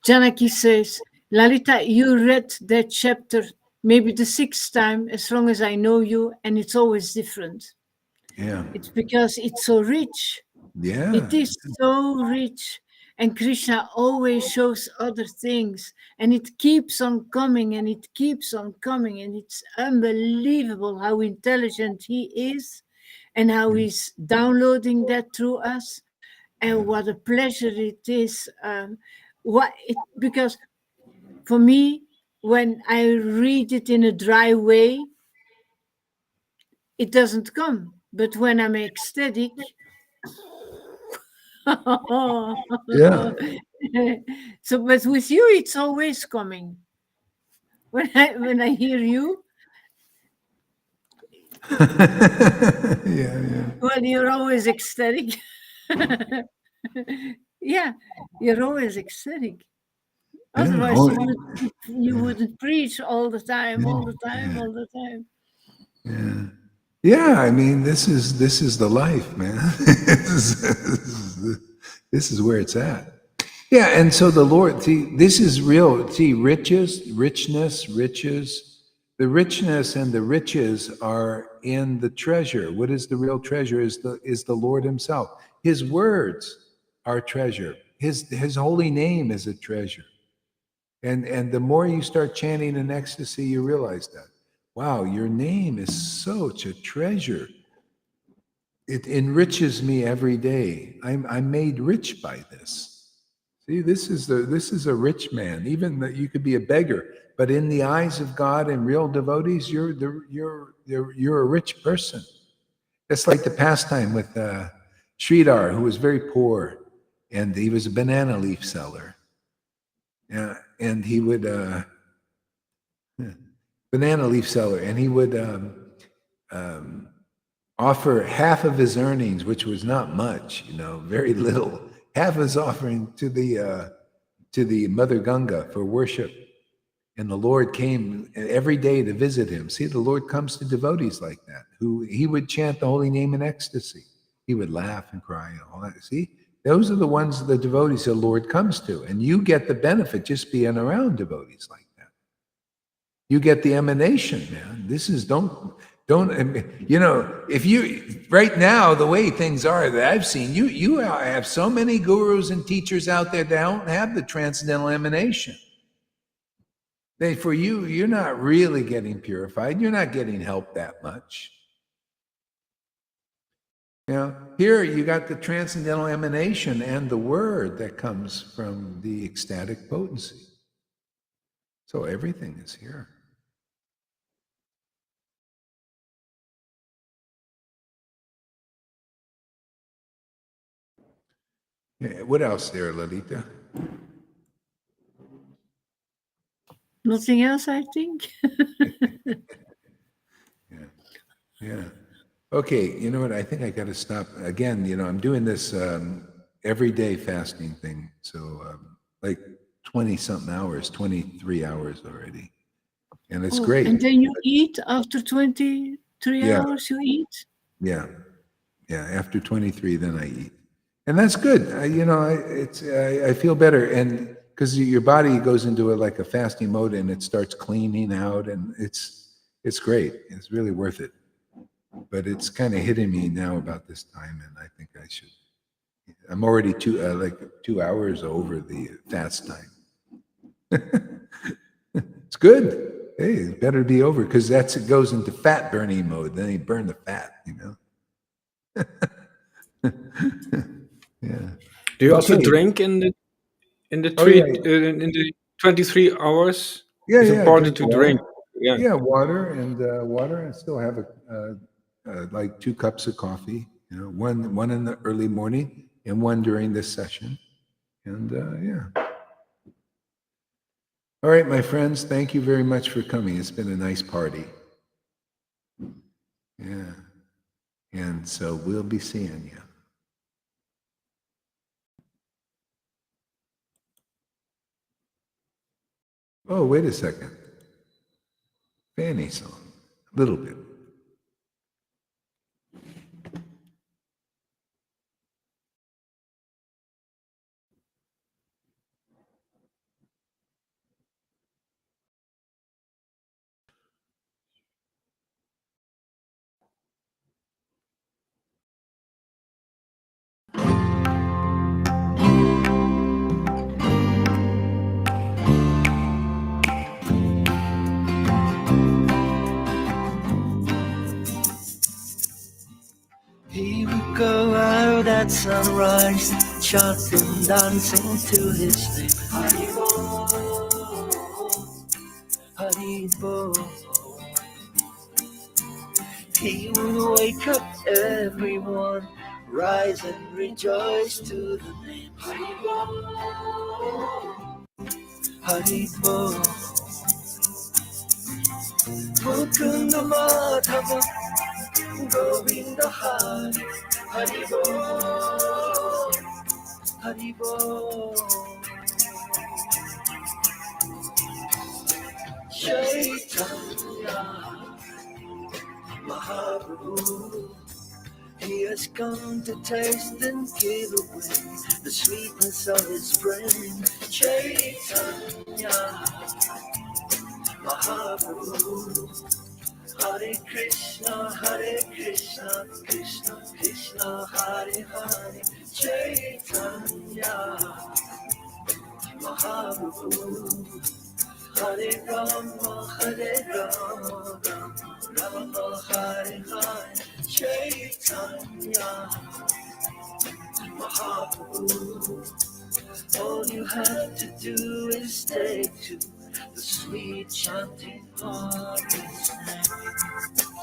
Janaki says, Lalita, you read that chapter maybe the 6th time, as long as I know you, and it's always different. Yeah. It's because it's so rich. Yeah. It is so rich. And Krishna always shows other things. And it keeps on coming and it keeps on coming. And it's unbelievable how intelligent he is and how he's downloading that through us. And what a pleasure it is. Because for me, when I read it in a dry way, it doesn't come. But when I'm ecstatic, Yeah. so, but with you, it's always coming. When I hear you, Yeah. well, you're always ecstatic. Yeah, you're always ecstatic. Yeah. Otherwise, you wouldn't preach all the time, all the time, Yeah. all the time. Yeah. Yeah, I mean, this is the life, man. This is where it's at. Yeah, and so the Lord, see, this is real. See, riches. The richness and the riches are in the treasure. What is the real treasure? Is the Lord Himself. His words are treasure. His holy name is a treasure. And the more you start chanting in ecstasy, you realize that. Wow, your name is such a treasure. It enriches me every day. I'm made rich by this. See, this is a rich man. Even that you could be a beggar, but in the eyes of God and real devotees, you're a rich person. It's like the pastime with Sridhar, who was very poor, and he was a banana leaf seller. Yeah, and he would banana leaf seller, and he would um, offer half of his earnings, which was not much, very little, half his offering to the Mother Ganga for worship. And the Lord came every day to visit him. See, the Lord comes to devotees like that, who he would chant the holy name in ecstasy. He would laugh and cry and all that. See, those are the ones, the devotees the Lord comes to. And you get the benefit just being around devotees like that. You get the emanation, man. This is, if you, right now, the way things are that I've seen, you have so many gurus and teachers out there that don't have the transcendental emanation. For you, you're not really getting purified. You're not getting help that much. Here you got the transcendental emanation and the word that comes from the ecstatic potency. So everything is here. Yeah, what else there, Lalita? Nothing else, I think. Yeah. Okay, you know what? I think I got to stop. Again, I'm doing this everyday fasting thing. So like 20 something hours, 23 hours already. And it's great. And then you eat after 23 Yeah. hours, you eat? Yeah. After 23, then I eat. And that's good. I feel better. And because your body goes into like a fasting mode and it starts cleaning out, and it's great. It's really worth it. But it's kind of hitting me now about this time, and I think I should. I'm already 2 hours over the fast time. It's good. Hey, it's better to be over because it goes into fat burning mode. Then you burn the fat, Yeah. Do you also Okay. drink in the Oh yeah. in the 23 hours? Yeah, It's yeah. I important drink to water. drink. Yeah. Yeah, water and water. I still have like 2 cups of coffee. One in the early morning and one during this session. And yeah. All right, my friends. Thank you very much for coming. It's been a nice party. Yeah. And so we'll be seeing you. Oh, wait a second. Fanny song. A little bit. He would go out at sunrise, chanting, dancing to his name. Haribo, Haribo. He would wake up everyone, rise and rejoice to the name. Haribo, Haribo. Mukunda Madhava, Govinda Hari, Haribo, Haribo. Chaitanya Mahaprabhu, he has come to taste and give away the sweetness of his friend. Chaitanya Mahaprabhu, Hare Krishna, Krishna Krishna, Hare Hare. Chaitanya Mahaprabhu, Hare Rama, Rama Hare Hare. Chaitanya Mahaprabhu, all you have to do is take to the sweet chanting of his name.